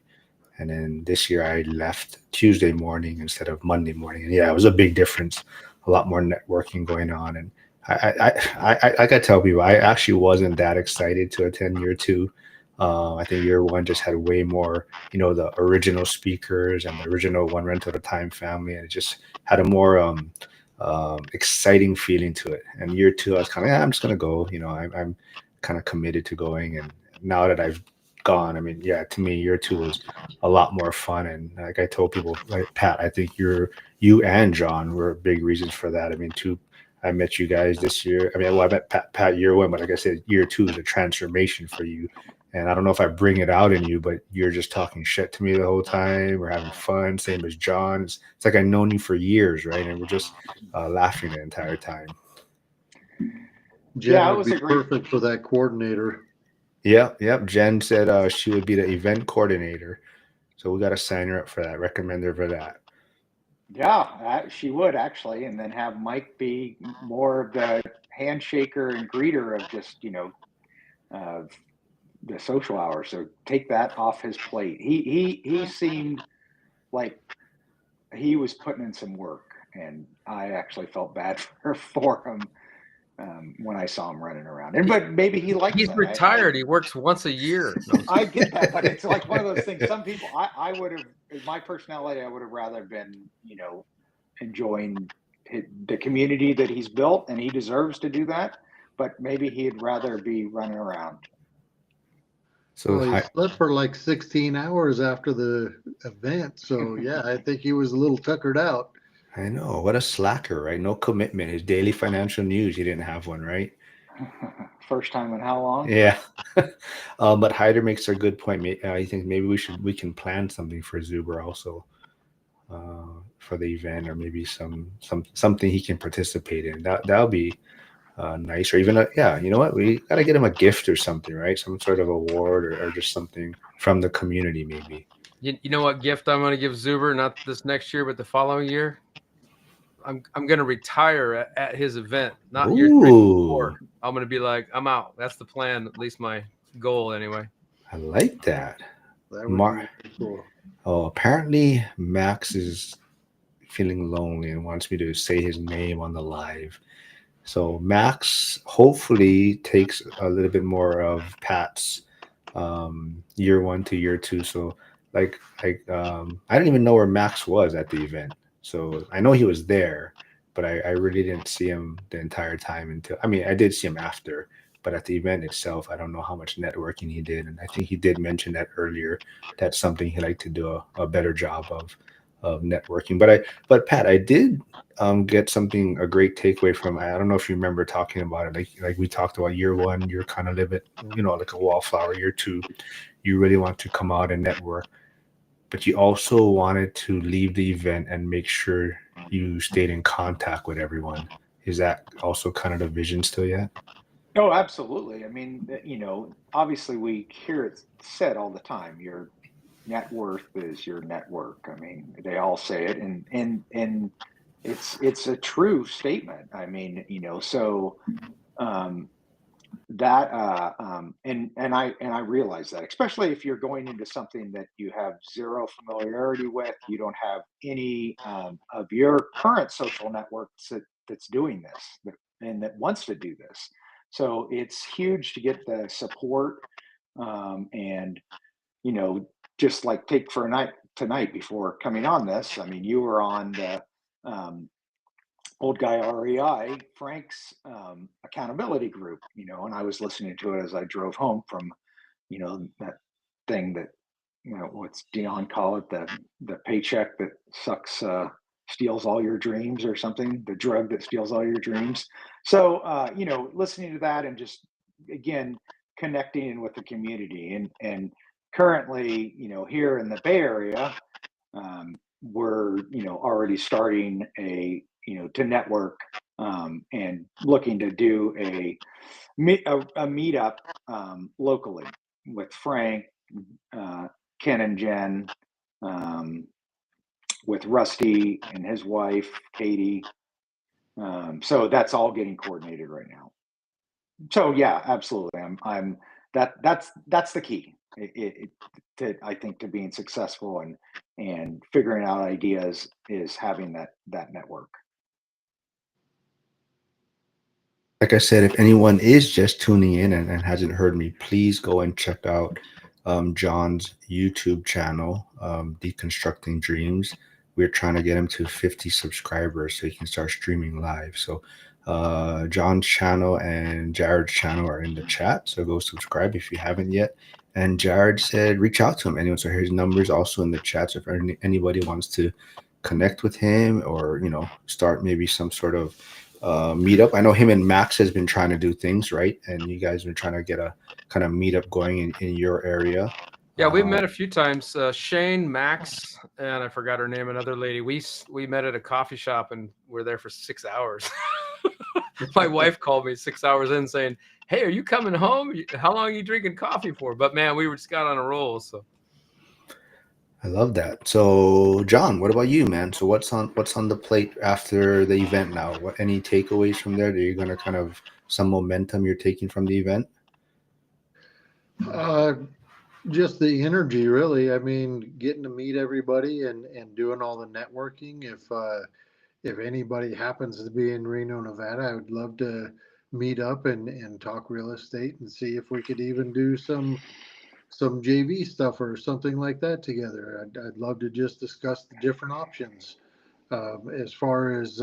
and then this year I left Tuesday morning instead of Monday morning. And yeah, it was a big difference. A lot more networking going on, and I gotta tell people I actually wasn't that excited to attend year two. I think year one just had way more, the original speakers and the original One Rental at a Time family, and it just had a more exciting feeling to it. And year two, I was kind of, I'm just gonna go. I'm kind of committed to going, and now that I've gone, I mean, yeah, to me, year two was a lot more fun. And like I told people, like Pat, I think you and John were big reasons for that. I mean, I met you guys this year. I mean, well, I met Pat year one, but like I said, year two is a transformation for you. And I don't know if I bring it out in you, but you're just talking shit to me the whole time. We're having fun, same as John. It's like I've known you for years, right? And we're just laughing the entire time. Jen would be perfect for that coordinator. Yep. Jen said she would be the event coordinator. So we got to sign her up for that. Recommend her for that. Yeah, she would actually. And then have Mike be more of the handshaker and greeter of just, the social hour. So take that off his plate. He seemed like he was putting in some work, and I actually felt bad for him when I saw him running around. But maybe he likes He's that. retired. He works once a year. I get that, but it's like one of those things. Some people, I would have, in my personality, I would have rather been, enjoying the community that he's built, and he deserves to do that. But maybe he'd rather be running around. So he slept for like 16 hours after the event. So yeah, I think he was a little tuckered out. I know. What a slacker, right? No commitment. His daily financial news, he didn't have one, right? First time in how long? Yeah. But Hyder makes a good point. I think maybe we can plan something for Zuber also for the event, or maybe something he can participate in. That'll be nice. Or even you know what? We got to get him a gift or something, right? Some sort of award or just something from the community, maybe. You know what gift I'm going to give Zuber? Not this next year, but the following year. I'm going to retire at his event, not year 3 or 4. I'm going to be like, I'm out. That's the plan, at least my goal anyway. I like that. That would be cool. Oh, apparently Max is feeling lonely and wants me to say his name on the live. So Max hopefully takes a little bit more of Pat's year one to year two. So I don't even know where Max was at the event. So I know he was there, but I really didn't see him the entire time I did see him after, but at the event itself, I don't know how much networking he did. And I think he did mention that earlier. That's something he'd like to do a better job of networking. But Pat, I did get a great takeaway from, I don't know if you remember talking about it, like we talked about year one, you're kind of live it, like a wallflower. Year two, you really want to come out and network, but you also wanted to leave the event and make sure you stayed in contact with everyone. Is that also kind of the vision still yet? Oh, absolutely. I mean, obviously we hear it said all the time, your net worth is your network. I mean, they all say it, and it's a true statement. I mean, so um, that and I realize that, especially if you're going into something that you have zero familiarity with, you don't have any of your current social networks that's doing this and that wants to do this. So it's huge to get the support, and you know, just like take for a night tonight before coming on this. I mean, you were on the um, old guy REI, Frank's accountability group, and I was listening to it as I drove home from, that thing that, what's Dion call it? The paycheck that sucks, steals all your dreams or something, the drug that steals all your dreams. So, listening to that and just, again, connecting with the community and currently, here in the Bay Area, we're already starting to network, and looking to do a meetup locally with Frank, uh, Ken and Jen, um, with Rusty and his wife Katie. So that's all getting coordinated right now. So yeah, absolutely. That's the key. I think to being successful and figuring out ideas is having that network. Like I said, if anyone is just tuning in and hasn't heard me, please go and check out John's YouTube channel, Deconstructing Dreams. We're trying to get him to 50 subscribers so he can start streaming live. So John's channel and Jared's channel are in the chat. So go subscribe if you haven't yet. And Jared said reach out to him. Anyone, so his number's also in the chat. So if anybody wants to connect with him or, start maybe some sort of meetup. I know him and Max has been trying to do things, right? And you guys have been trying to get a kind of meetup going in your area. Yeah, we've met a few times. Shane, Max, and I forgot her name, another lady. We met at a coffee shop and we're there for 6 hours. My wife called me 6 hours in saying, "Hey, are you coming home? How long are you drinking coffee for?" But man, we just got on a roll. So I love that. So, John, what about you, man? So, what's on the plate after the event now? What any takeaways from there? That you're gonna kind of some momentum you're taking from the event? Uh, just the energy, really. I mean, getting to meet everybody and doing all the networking. If anybody happens to be in Reno, Nevada, I would love to meet up and talk real estate and see if we could even do some JV stuff or something like that together. I'd love to just discuss the different options. As far as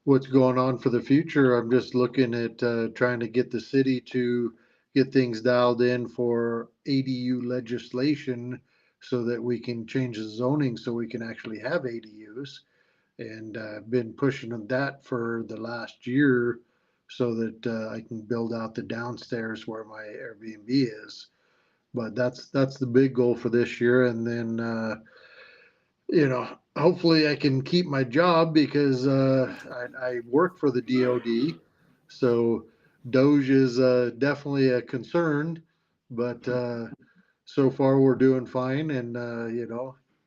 what's going on for the future, I'm just looking at trying to get the city to get things dialed in for ADU legislation so that we can change the zoning so we can actually have ADUs. And I've been pushing that for the last year so that I can build out the downstairs where my Airbnb is. But that's the big goal for this year. And then hopefully I can keep my job because I work for the DoD, so Doge is definitely a concern, but so far we're doing fine, and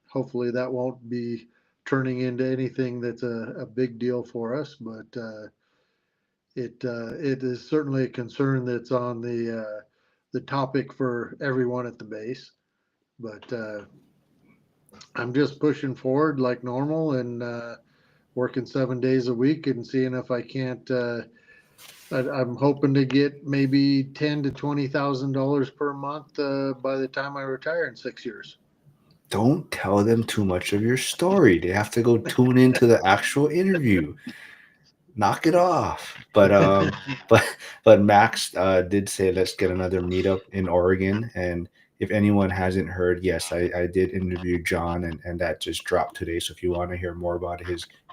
hopefully that won't be turning into anything that's a big deal for us, but it is certainly a concern that's on the topic for everyone at the base, but I'm just pushing forward like normal and working 7 days a week and seeing if I can't. I'm hoping to get maybe $10,000 to $20,000 per month by the time I retire in 6 years. Don't tell them too much of your story. They have to go tune into the actual interview. Knock it off. But but Max did say let's get another meetup in Oregon, and if anyone hasn't heard, yes, I did interview John, and that just dropped today. So if you want to hear more about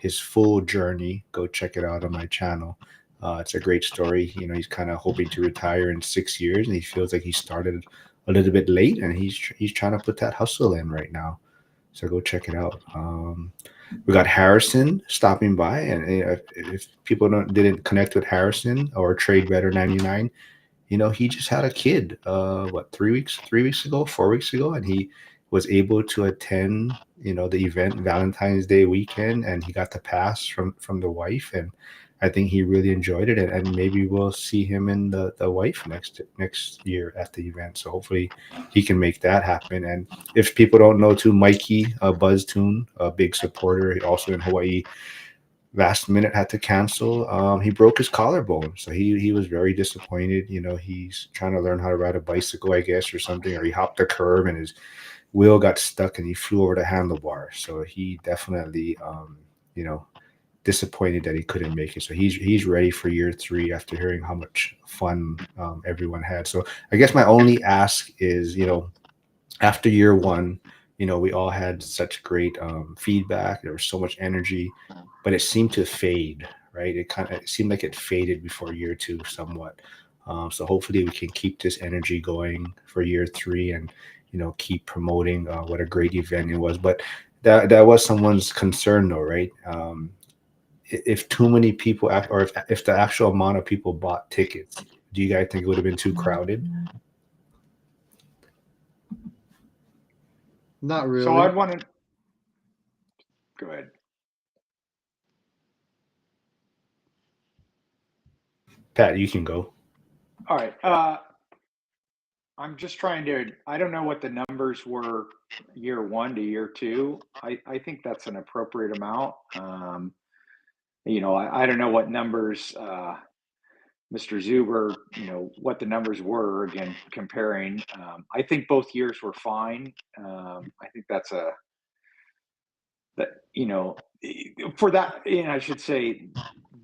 his full journey, go check it out on my channel. It's a great story. You know, he's kind of hoping to retire in 6 years, and he feels like he started a little bit late, and he's trying to put that hustle in right now. So go check it out. We got Harrison stopping by, and if people didn't connect with Harrison or Trade Better 99, you know, he just had a kid, what, 3 weeks ago, 4 weeks ago, and he was able to attend, you know, the event Valentine's Day weekend, and he got the pass from the wife, and I think he really enjoyed it, and maybe we'll see him and the wife next year at the event. So hopefully he can make that happen. And if people don't know too, Mikey, Buzz Toon, a big supporter, also in Hawaii, last minute had to cancel. He broke his collarbone, so he was very disappointed. You know, he's trying to learn how to ride a bicycle, I guess, or something, or he hopped a curb and his wheel got stuck and he flew over the handlebar. So he definitely, you know, disappointed that he couldn't make it. So he's ready for year three after hearing how much fun everyone had. So I guess my only ask is, you know, after year one, you know, we all had such great feedback. There was so much energy, but it seemed to fade, right? It seemed like it faded before year two somewhat. So hopefully we can keep this energy going for year three, and you know, keep promoting what a great event it was. But that was someone's concern, though, right? If too many people or if the actual amount of people bought tickets, do you guys think it would have been too crowded? Not So I'd really. want to go ahead. Pat, you can go. All right. I'm just trying to, I don't know what the numbers were year one to year two. I think that's an appropriate amount. You know, I don't know what numbers, Mr. Zuber, you know, what the numbers were again, comparing. I think both years were fine. I think that's that, you know, for that, and I should say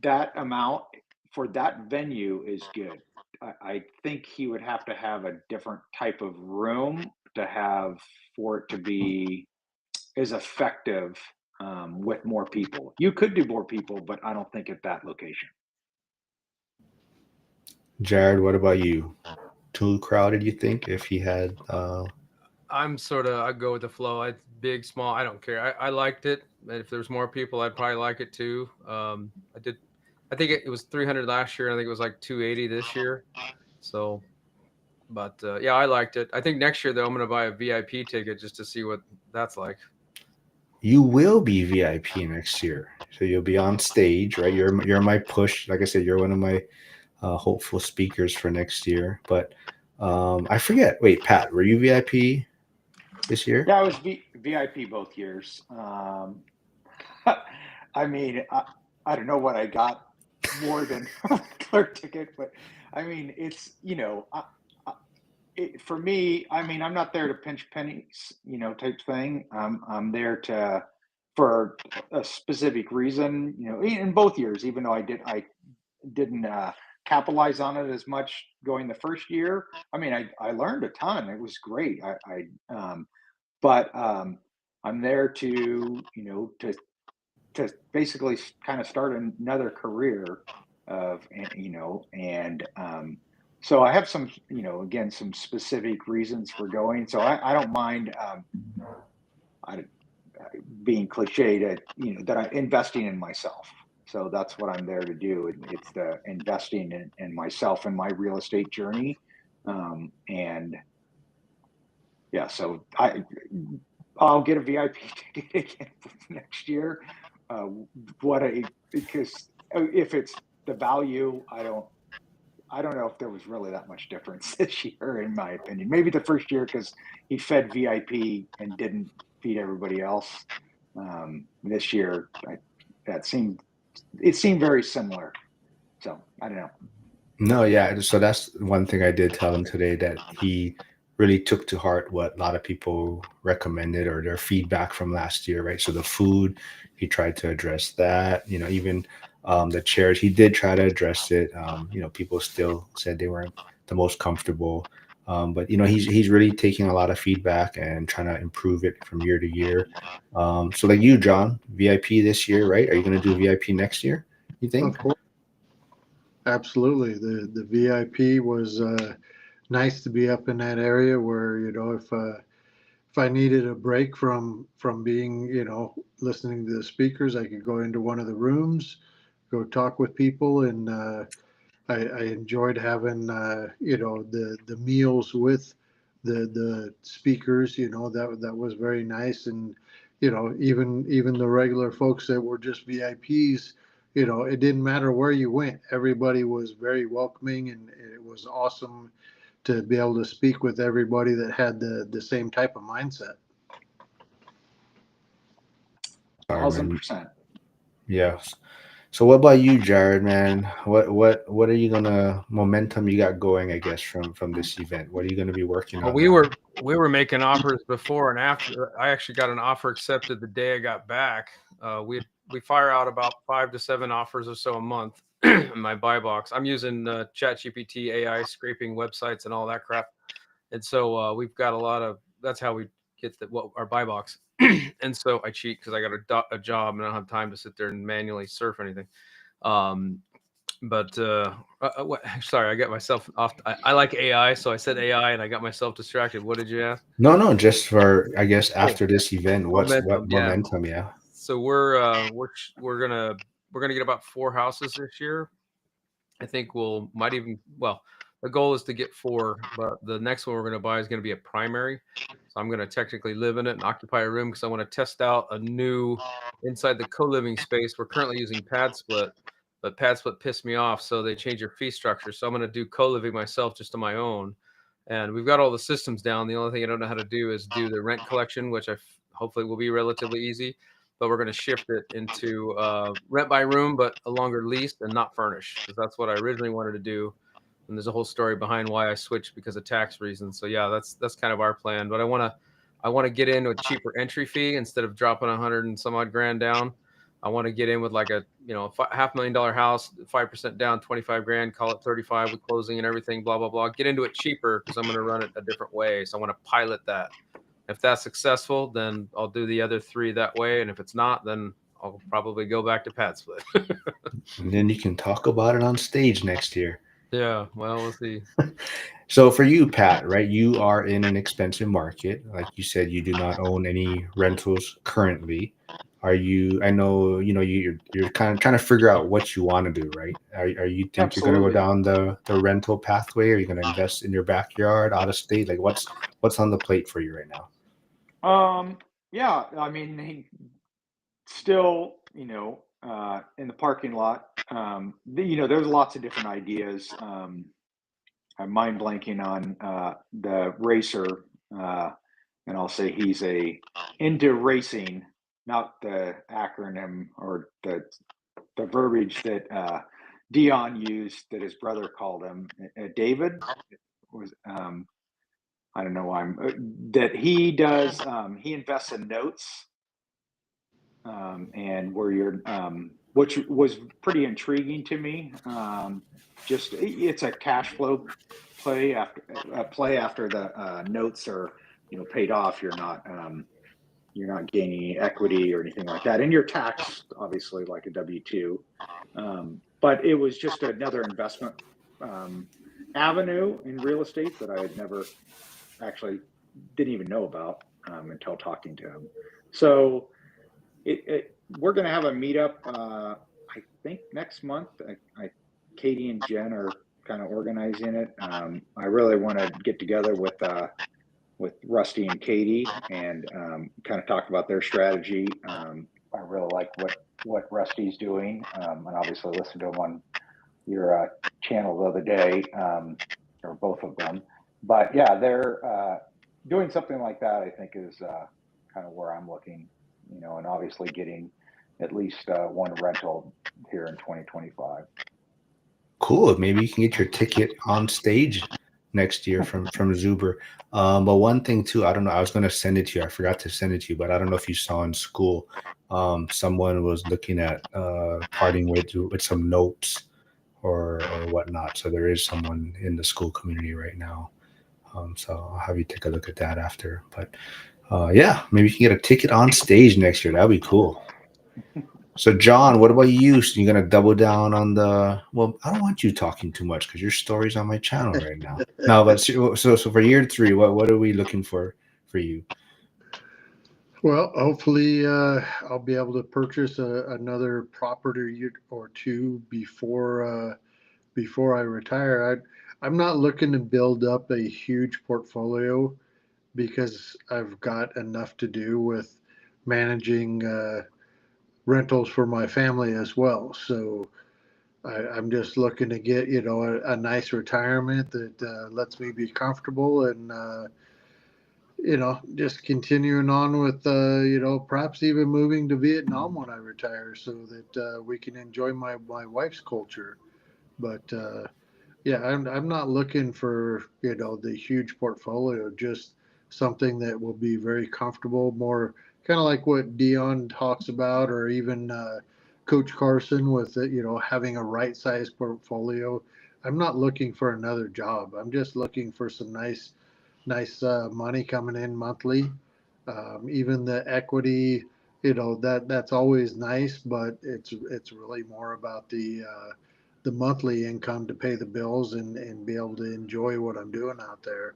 that amount for that venue is good. I think he would have to have a different type of room to have for it to be as effective with more people. You could do more people, but I don't think at that location. Jared, what about you? Too crowded, you think, if he had I'm sort of, I go with the flow. I big, small, I don't care. I liked it. And if there's more people, I'd probably like it too. I did. I think it was 300 last year. And I think it was like 280 this year. So, but yeah, I liked it. I think next year though, I'm going to buy a VIP ticket just to see what that's like. you will be VIP next year. So you'll be on stage, right? You're my push. Like I said, you're one of my hopeful speakers for next year. But I forget. Wait, Pat, were you VIP this year? Yeah, I was VIP both years. I mean, I don't know what I got more than a clerk ticket, but I mean, it's, you know, for me, I mean, I'm not there to pinch pennies, you know, type thing. I'm there to, for a specific reason, you know, in both years, even though I didn't capitalize on it as much going the first year. I mean, I learned a ton. It was great. But I'm there to, you know, to basically kind of start another career of, you know, and so I have some, you know, again, some specific reasons for going. So I don't mind I, being cliche to, you know, that I'm investing in myself. So that's what I'm there to do. It's the investing in myself and my real estate journey. And yeah, so I'll get a VIP ticket again next year. What a because if it's the value, I don't know if there was really that much difference this year, in my opinion. Maybe the first year because he fed VIP and didn't feed everybody else. This year, that seemed it seemed very similar. So I don't know. No, yeah. So that's one thing I did tell him today, that he really took to heart what a lot of people recommended or their feedback from last year, right? So the food, he tried to address that. You know, even the chairs, he did try to address it. You know, people still said they weren't the most comfortable. But he's really taking a lot of feedback and trying to improve it from year to year. So like you, John, VIP this year, right? Are you going to do VIP next year, you think? Of course, absolutely. The VIP was nice to be up in that area where, if I needed a break from being, listening to the speakers, I could go into one of the rooms, go talk with people, and I enjoyed having the meals with the speakers. That was very nice, and even the regular folks that were just VIPs. It didn't matter where you went; everybody was very welcoming, and it was awesome to be able to speak with everybody that had the same type of mindset. Sorry, man. 1000%. Yes. So what about you, Jared, man? What are you gonna momentum you got going, I guess, from this event? What are you gonna be working Well, on now? we were making offers before and after. I actually got an offer accepted the day I got back. We fire out about 5 to 7 offers or so a month in my buy box. I'm using ChatGPT AI scraping websites and all that crap, and so we've got a lot of. That's how we get our buy box. And so I cheat because I got a job and I don't have time to sit there and manually surf anything. Um, but sorry, I got myself off. I like AI, so I said AI and I got myself distracted. What did you ask? No, just for, I guess, Oh, after this event, what momentum. Yeah. momentum? Yeah. So we're gonna get about 4 houses this year. I think the goal is to get 4, but the next one we're going to buy is going to be a primary. So I'm going to technically live in it and occupy a room because I want to test out a new inside the co-living space. We're currently using pad split, but pad split pissed me off. So they changed your fee structure. So I'm going to do co-living myself just on my own. And we've got all the systems down. The only thing I don't know how to do is do the rent collection, which hopefully will be relatively easy. But we're going to shift it into rent by room, but a longer lease and not furnished, because that's what I originally wanted to do. And there's a whole story behind why I switched because of tax reasons. So yeah, that's kind of our plan. But I want to get in with cheaper entry fee instead of dropping 100 and some odd grand down. I want to get in with like a $500,000 house, 5% down, 25 grand, call it 35 with closing and everything, blah blah blah. Get into it cheaper because I'm going to run it a different way. So I want to pilot that. If that's successful, then I'll do the other 3 that way. And if it's not, then I'll probably go back to pad split. And then you can talk about it on stage next year. Yeah, well, we'll see. So for you, Pat, right? You are in an expensive market. Like you said, you do not own any rentals currently. Are you? I know you're kind of trying to figure out what you want to do, right? Are you think you're going to go Absolutely. down the rental pathway? Are you going to invest in your backyard, out of state? Like what's on the plate for you right now? Yeah, I mean, still, in the parking lot, there's lots of different ideas. I'm mind blanking on the racer, and I'll say he's into racing, not the acronym or the verbiage that Dion used that his brother called him. David was I don't know why that he does. He invests in notes, and where you're, which was pretty intriguing to me. Just it's a cash flow play after the notes are paid off. You're not gaining equity or anything like that, and you're taxed obviously like a W-2. But it was just another investment avenue in real estate that I had never actually didn't even know about until talking to him. So we're going to have a meetup, I think next month. Katie and Jen are kind of organizing it. I really want to get together with Rusty and Katie and kind of talk about their strategy. I really like what Rusty's doing, and obviously listened to him on your channel the other day, or both of them. But yeah, they're doing something like that. I think is kind of where I'm looking, and obviously getting at least one rental here in 2025. Cool. Maybe you can get your ticket on stage next year from Zuber. But one thing too, I don't know. I was going to send it to you. I forgot to send it to you, but I don't know if you saw in school. Someone was looking at parting with some notes or whatnot. So there is someone in the school community right now So I'll have you take a look at that after. But yeah, maybe you can get a ticket on stage next year. That'd be cool. So John, what about you? So you're gonna double down on the? Well, I don't want you talking too much because your story's on my channel right now. No, but so for year three, what are we looking for you? Well, hopefully, I'll be able to purchase another property or two before I retire. I'm not looking to build up a huge portfolio because I've got enough to do with managing rentals for my family as well. So I'm just looking to get, a nice retirement that lets me be comfortable and, just continuing on with, perhaps even moving to Vietnam when I retire so that we can enjoy my wife's culture. But yeah, I'm not looking for, the huge portfolio, just something that will be very comfortable, more kind of like what Dion talks about, or even Coach Carson with it, having a right size portfolio. I'm not looking for another job. I'm just looking for some nice money coming in monthly. Even the equity, that's always nice, but it's really more about the monthly income to pay the bills and be able to enjoy what I'm doing out there.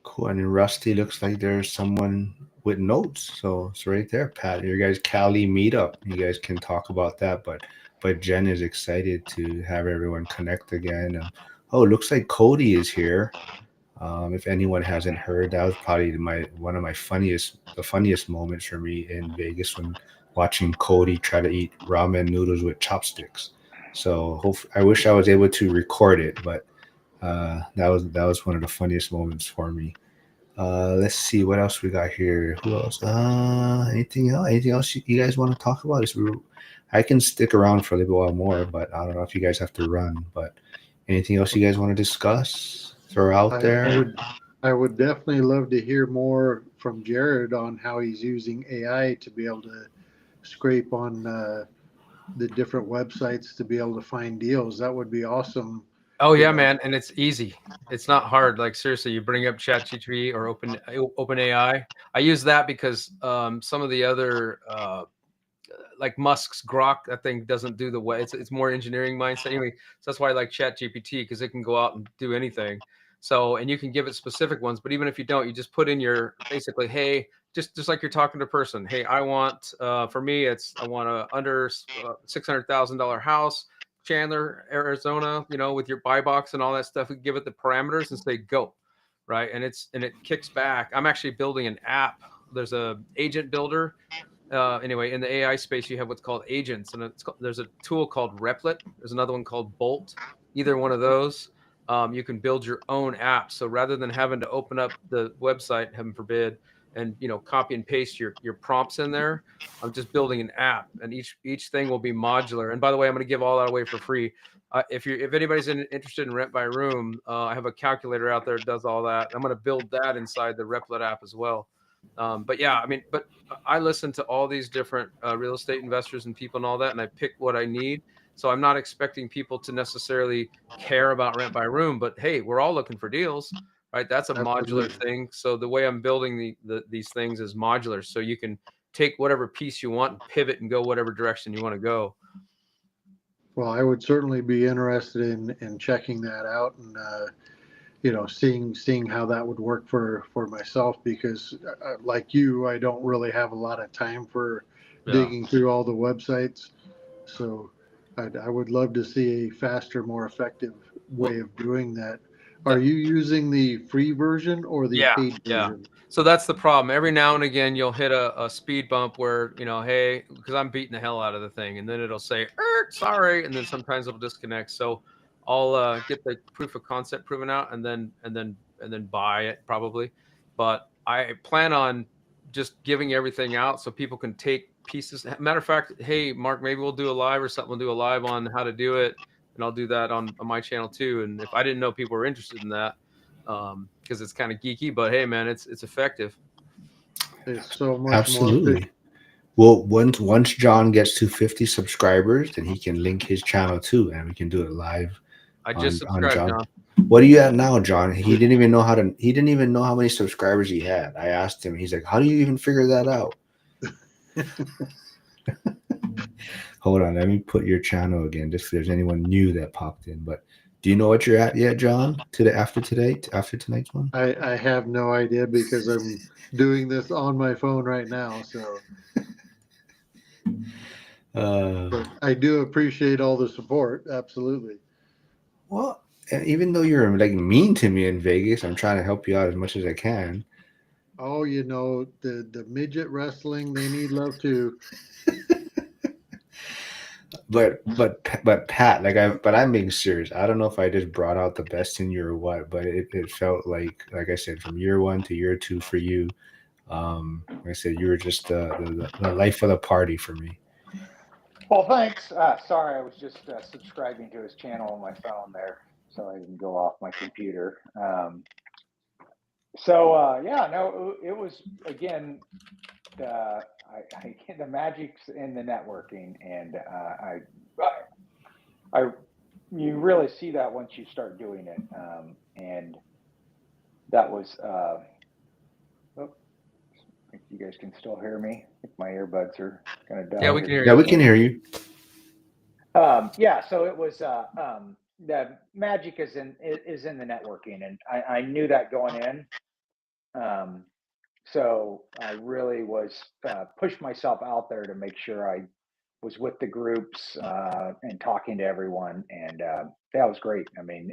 Cool. And Rusty looks like there's someone with notes. So it's right there, Pat. Your guys' Cali meetup. You guys can talk about that. But Jen is excited to have everyone connect again. Oh, looks like Cody is here. If anyone hasn't heard, that was probably my one of my funniest moments for me in Vegas when watching Cody try to eat ramen noodles with chopsticks. So I wish I was able to record it, but that was one of the funniest moments for me. Let's see what else we got here. Who else? Anything else? Anything else you guys want to talk about? I can stick around for a little while more, but I don't know if you guys have to run. But anything else you guys want to discuss? Throw out I, I there? would I would definitely love to hear more from Jared on how he's using AI to be able to scrape on the different websites to be able to find deals. That would be awesome. Oh You yeah, know, man, and it's easy. It's not hard. Like seriously, you bring up ChatGPT or Open AI. I use that because some of the other like Musk's Grok, that thing doesn't do the way. It's more engineering mindset anyway. So that's why I like ChatGPT because it can go out and do anything. So and you can give it specific ones, but even if you don't, you just put in your basically, hey, just like you're talking to a person. Hey, I want for me, I want a under $600,000 house, Chandler, Arizona. With your buy box and all that stuff. We give it the parameters and say go, right? And it kicks back. I'm actually building an app. There's a agent builder anyway, in the AI space, you have what's called agents, and there's a tool called Replit. There's another one called Bolt. Either one of those, you can build your own app. So rather than having to open up the website, heaven forbid, and copy and paste your prompts in there, I'm just building an app, and each thing will be modular. And by the way, I'm going to give all that away for free. If anybody's interested in rent by room, I have a calculator out there that does all that. I'm going to build that inside the Replit app as well. But yeah, I mean, but I listen to all these different real estate investors and people and all that, and I pick what I need. So I'm not expecting people to necessarily care about rent by room, but hey, we're all looking for deals, right? That's a modular absolutely. thing. So the way I'm building these things is modular. So you can take whatever piece you want and pivot and go whatever direction you want to go. Well, I would certainly be interested in checking that out and seeing how that would work for myself because like you, I don't really have a lot of time for Yeah. digging through all the websites. So I would love to see a faster, more effective Well, way of doing that. Are that, you using the free version or the yeah, paid yeah. version? So that's the problem. Every now and again, you'll hit a speed bump where, hey, because I'm beating the hell out of the thing, and then it'll say, sorry, and then sometimes it'll disconnect. So I'll get the proof of concept proven out, and then buy it probably. But I plan on just giving everything out so people can take pieces. Matter of fact, hey, Mark, maybe we'll do a live or something. We'll do a live on how to do it, and I'll do that on my channel too. And if I didn't know people were interested in that because it's kind of geeky, but hey, man, it's effective. It's so much more efficient. Absolutely. Well, once John gets to 50 subscribers, then he can link his channel too, and we can do it live I just on subscribed, John. John. What are you at now, John? He didn't even know how to. He didn't even know how many subscribers he had. I asked him. He's like, "How do you even figure that out?" Hold on, let me put your channel again, just if there's anyone new that popped in. But do you know what you're at yet, John? After tonight's one? I have no idea because I'm doing this on my phone right now. So, but I do appreciate all the support. Absolutely. Well, even though you're like mean to me in Vegas, I'm trying to help you out as much as I can. Oh, the midget wrestling, they need love too. But Pat, I'm being serious. I don't know if I just brought out the best in you or what, but it felt like I said, from year one to year two for you. Like I said, you were just the life of the party for me. Well, thanks. Sorry, I was just subscribing to his channel on my phone there, so I didn't go off my computer. Yeah, no, it was again. The magic's in the networking, and you really see that once you start doing it. And that was. I think you guys can still hear me. I think my earbuds are kind of done. Yeah, we can hear you. Yeah, we can hear you. Yeah, so it was the magic is in the networking, and I knew that going in. So I really was pushed myself out there to make sure I was with the groups and talking to everyone, and that was great. I mean,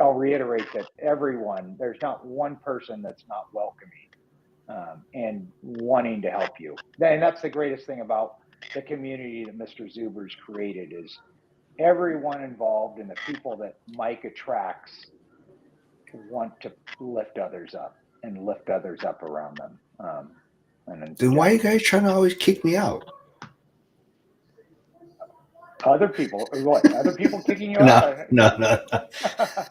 I'll reiterate that there's not one person that's not welcoming and wanting to help you. And that's the greatest thing about the community that Mr. Zuber's created is everyone involved and the people that Mike attracts want to lift others up and lift others up around them. Then why are you guys trying to always kick me out? Other people, what? Other people kicking you out? No. It's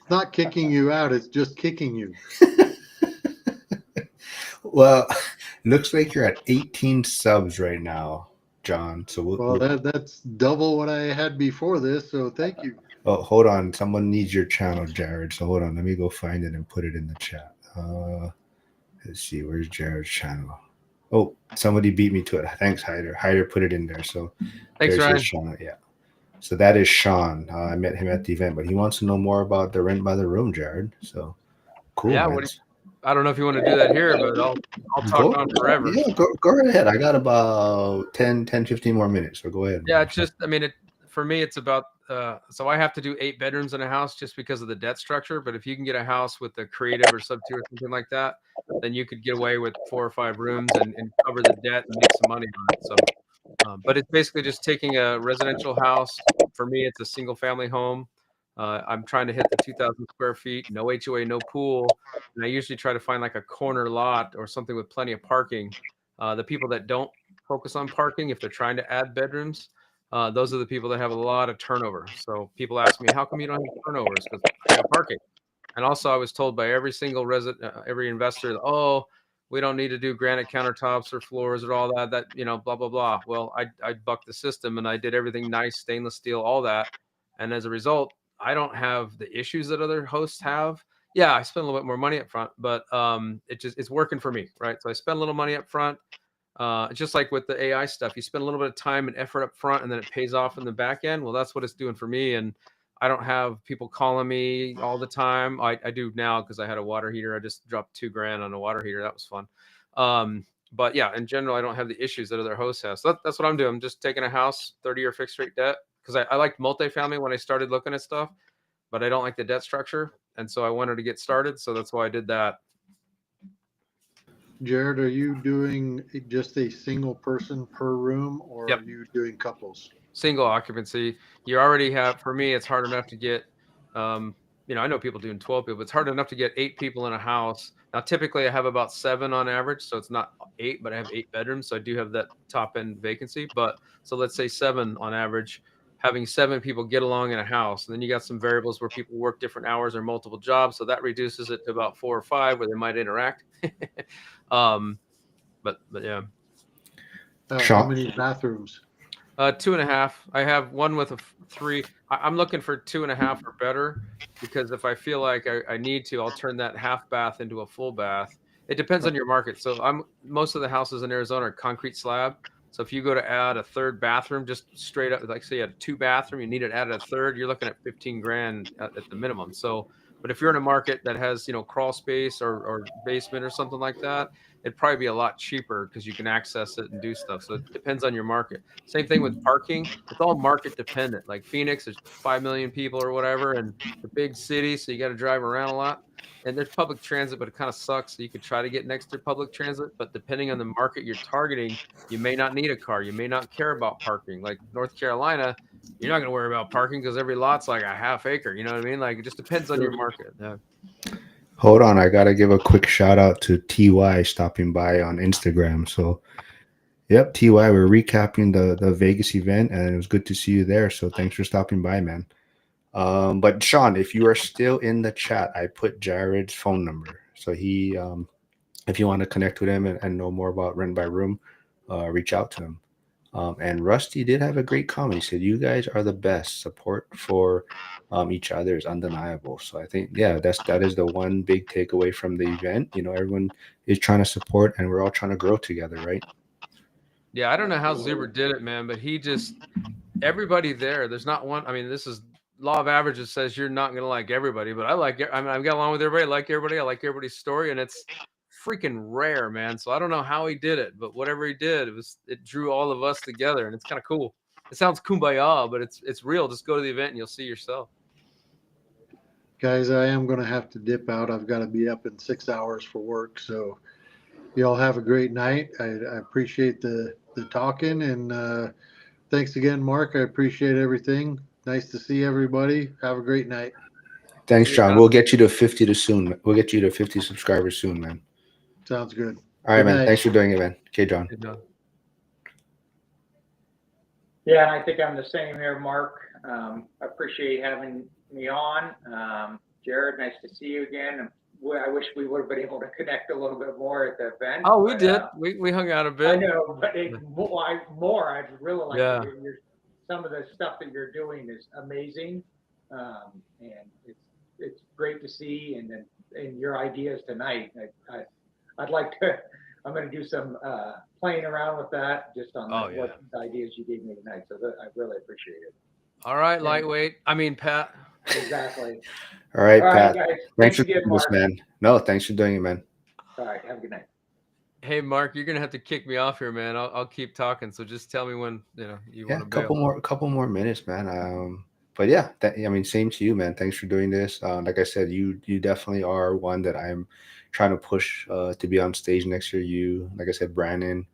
not kicking you out, it's just kicking you. Well, looks like you're at 18 subs right now, John. So that's double what I had before this. So thank you. Oh, hold on. Someone needs your channel, Jared. So hold on. Let me go find it and put it in the chat. Let's see. Where's Jared's channel? Oh, somebody beat me to it. Thanks, Hyder. Hyder put it in there. So Thanks, there's Ryan. his channel. Yeah. So that is Sean. I met him at the event, but he wants to know more about the rent by the room, Jared. So cool. Yeah. Man. I don't know if you want to do that here, but I'll talk on forever. Yeah, go right ahead. I got about 10, 15 more minutes. So go ahead. Yeah, for me, it's about, so I have to do 8 bedrooms in a house just because of the debt structure. But if you can get a house with a creative or sub 2 or something like that, then you could get away with 4 or 5 rooms and cover the debt and make some money on it. So, but it's basically just taking a residential house. For me, it's a single family home. I'm trying to hit the 2,000 square feet, no HOA, no pool. And I usually try to find like a corner lot or something with plenty of parking. The people that don't focus on parking, if they're trying to add bedrooms, those are the people that have a lot of turnover. So people ask me, how come you don't have turnovers? Because I got parking. And also I was told by every single every investor, oh, we don't need to do granite countertops or floors or all that, blah, blah, blah. Well, I bucked the system and I did everything nice, stainless steel, all that. And as a result, I don't have the issues that other hosts have. Yeah, I spend a little bit more money up front, but it's working for me, right? So I spend a little money up front. Just like with the AI stuff, you spend a little bit of time and effort up front and then it pays off in the back end. Well, that's what it's doing for me. And I don't have people calling me all the time. I do now because I had a water heater. I just dropped $2,000 on a water heater. That was fun. But yeah, in general, I don't have the issues that other hosts have. So that's what I'm doing. I'm just taking a house, 30-year fixed rate debt, because I liked multifamily when I started looking at stuff, but I don't like the debt structure. And so I wanted to get started. So that's why I did that. Jared, are you doing just a single person per room, or Yep. are you doing couples? Single occupancy. You already have, for me, it's hard enough to get, I know people doing 12 people. It's hard enough to get 8 people in a house. Now, typically I have about 7 on average. So it's not 8, but I have 8 bedrooms. So I do have that top end vacancy. But so let's say 7 on average, having 7 people get along in a house. And then you got some variables where people work different hours or multiple jobs. So that reduces it to about 4 or 5 where they might interact. But yeah. How many bathrooms? 2.5. I have one with a 3. I'm looking for 2.5 or better, because if I feel like I need to, I'll turn that half bath into a full bath. It depends on your market. So most of the houses in Arizona are concrete slab. So if you go to add a third bathroom, just straight up, like say you had a 2 bathroom, you need to add a third, you're looking at 15 grand at the minimum. So, but if you're in a market that has, crawl space or basement or something like that, it'd probably be a lot cheaper because you can access it and do stuff. So it depends on your market. Same thing with parking. It's all market dependent. Like Phoenix, there's 5 million people or whatever, and the big city, so you got to drive around a lot. And there's public transit, but it kind of sucks. So you could try to get next to public transit, but depending on the market you're targeting, you may not need a car. You may not care about parking. Like North Carolina, you're not going to worry about parking because every lot's like a half acre. You know what I mean? Like it just depends on your market. Yeah. Hold on, I gotta give a quick shout out to TY stopping by on Instagram. So, yep, TY, we're recapping the Vegas event, and it was good to see you there. So, thanks for stopping by, man. But Sean, if you are still in the chat, I put Jared's phone number. So if you want to connect with him and know more about Rent by Room, reach out to him. And Rusty did have a great comment. He said, "You guys are the best. Support for each other is undeniable." So I think, yeah, that is the one big takeaway from the event. Everyone is trying to support, and we're all trying to grow together, right? Yeah, I don't know how Zuber did it, man, but everybody there. There's not one. I mean, this is law of averages says you're not going to like everybody, but I've got along with everybody. I like everybody. I like everybody's story, and it's freaking rare, man. So I don't know how he did it, but whatever he did, it drew all of us together, and it's kind of cool. It sounds kumbaya, but it's real. Just go to the event and you'll see yourself. Guys, I am going to have to dip out. I've got to be up in 6 hours for work. So you all have a great night. I appreciate the talking, and thanks again, Mark. I appreciate everything. Nice to see everybody. Have a great night. Thanks, John. We'll get you to 50 soon. We'll get you to 50 subscribers soon, man. Sounds good. All right, Good man. night. Thanks for doing it, man. Okay, John. Hey, John. Yeah, and I think I'm the same here, Mark. I appreciate having me on. Jared, nice to see you again. I wish we would have been able to connect a little bit more at the event. Oh, we did. We hung out a bit. I know, but I really like some of the stuff that you're doing is amazing, and it's great to see. And your ideas tonight, I'd like to. I'm going to do some playing around with that, just on what ideas you gave me tonight. So I really appreciate it. All right, lightweight. I mean, Pat. Exactly. All right, Pat. Guys. Thanks for again, doing this, Mark. man. No, thanks for doing it, man. All right. Have a good night. Hey, Mark, you're gonna have to kick me off here, man. I'll keep talking. So just tell me when you want to bail. A couple more minutes, man. But yeah, same to you, man. Thanks for doing this. Like I said, you definitely are one that I'm trying to push to be on stage next year. You, like I said, Brandon,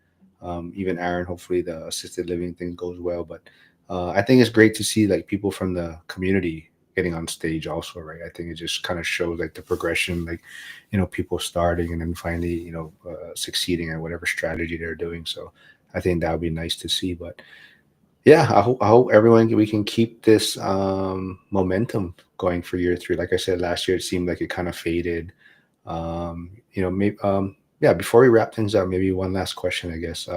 even Aaron. Hopefully, the assisted living thing goes well. But I think it's great to see like people from the community getting on stage also, right? I think it just kind of shows like the progression, like people starting and then finally succeeding at whatever strategy they're doing. So I think that would be nice to see. But yeah, I hope everyone we can keep this momentum going for year 3. Like I said, last year it seemed like it kind of faded. Maybe before we wrap things up, maybe one last question, I guess.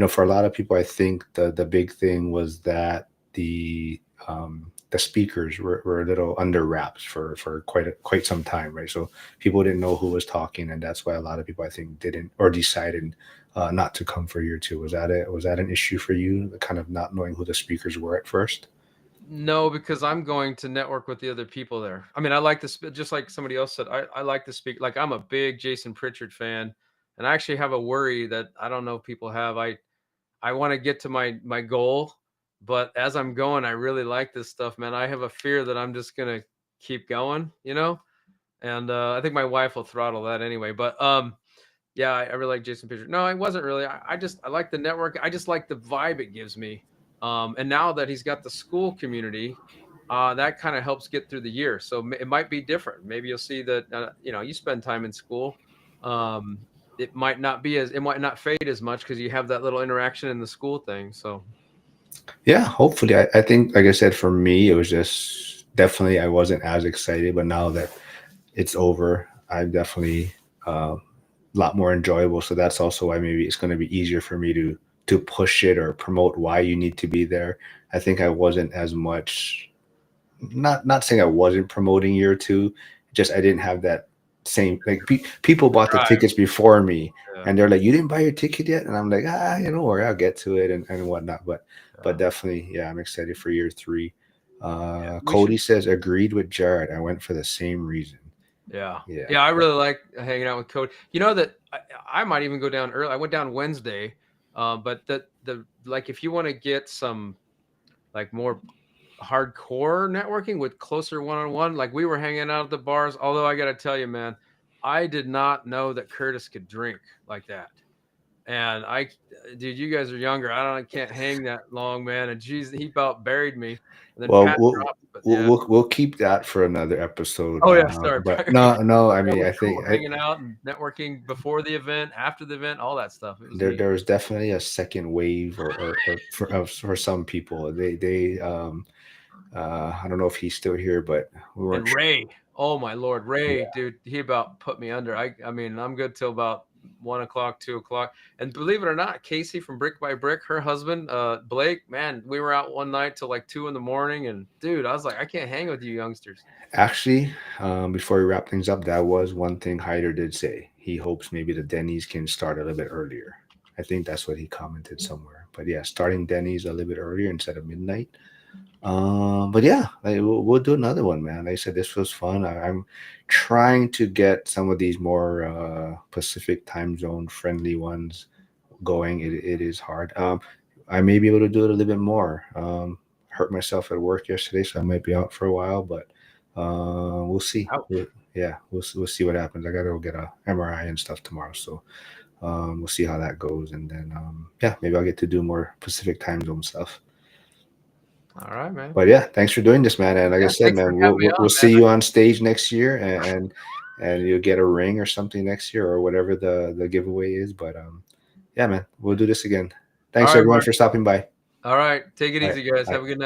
For a lot of people, I think the big thing was that the speakers were a little under wraps for quite some time, right? So people didn't know who was talking, and that's why a lot of people, I think, didn't or decided not to come for year 2. Was that an issue for you, kind of not knowing who the speakers were at first? No, because I'm going to network with the other people there. I mean, I like this, just like somebody else said, I like to speak. Like I'm a big Jason Pritchard fan, and I actually have a worry that I don't know if people have. I want to get to my goal, but as I'm going, I really like this stuff, man. I have a fear that I'm just gonna keep going, and I think my wife will throttle that anyway. But yeah, I really like Jason Pritchard. No, I wasn't really. I like the network. I just like the vibe it gives me. And now that he's got the school community, that kind of helps get through the year. So it might be different. Maybe you'll see that, you spend time in school. It might not fade as much because you have that little interaction in the school thing. So. Yeah, hopefully. I think, like I said, for me, it was just definitely I wasn't as excited, but now that it's over, I'm definitely a lot more enjoyable. So that's also why maybe it's going to be easier for me to to push it or promote why you need to be there. I think I wasn't as much, not saying I wasn't promoting year two, just I didn't have that same, like people bought the Right. tickets before me, Yeah. and they're like, you didn't buy your ticket yet? And I'm like, you know, or I'll get to it and whatnot. But definitely, yeah, I'm excited for year three. We Cody should- says, agreed with Jared. I went for the same reason. Yeah. Yeah. I really like hanging out with Cody. You know that I might even go down early. I went down Wednesday, but the like if you want to get some like more hardcore networking with closer one-on-one, like we were hanging out at the bars. Although I got to tell you, man, I did not know that Curtis could drink like that. And dude, you guys are younger. I can't hang that long, man. And geez, he about buried me. And then Well, Pat dropped, but yeah. we'll keep that for another episode. Oh yeah, sorry. But no, I That mean, was I think cool. Hanging out and networking before the event, after the event, all that stuff. It was neat. there was definitely a second wave, or for some people. I don't know if he's still here, but we weren't. And Ray, oh my Lord, Ray, dude, he about put me under. I mean, I'm good till about 1 o'clock, 2 o'clock. And believe it or not, Casey from Brick by Brick, her husband, Blake, man, we were out one night till like 2 a.m. And dude, I was like, I can't hang with you youngsters. Actually, before we wrap things up, that was one thing Hyder did say. He hopes maybe the Denny's can start a little bit earlier. I think that's what he commented somewhere. But yeah, starting Denny's a little bit earlier instead of midnight. But yeah, we'll do another one, man. Like I said, this was fun. I'm trying to get some of these more Pacific time zone friendly ones going. It is hard. I may be able to do it a little bit more. Hurt myself at work yesterday, so I might be out for a while, but we'll see. We'll see what happens. I gotta go get a MRI and stuff tomorrow, so we'll see how that goes, and then maybe I'll get to do more Pacific time zone stuff. All right, man. But yeah, thanks for doing this, man. And like I said, man, we'll see you on stage next year, and you'll get a ring or something next year, or whatever the giveaway is. But yeah, man, we'll do this again. Thanks All right, everyone Mark. for stopping by. All right, take it All easy, right, guys. bye. Have a good night.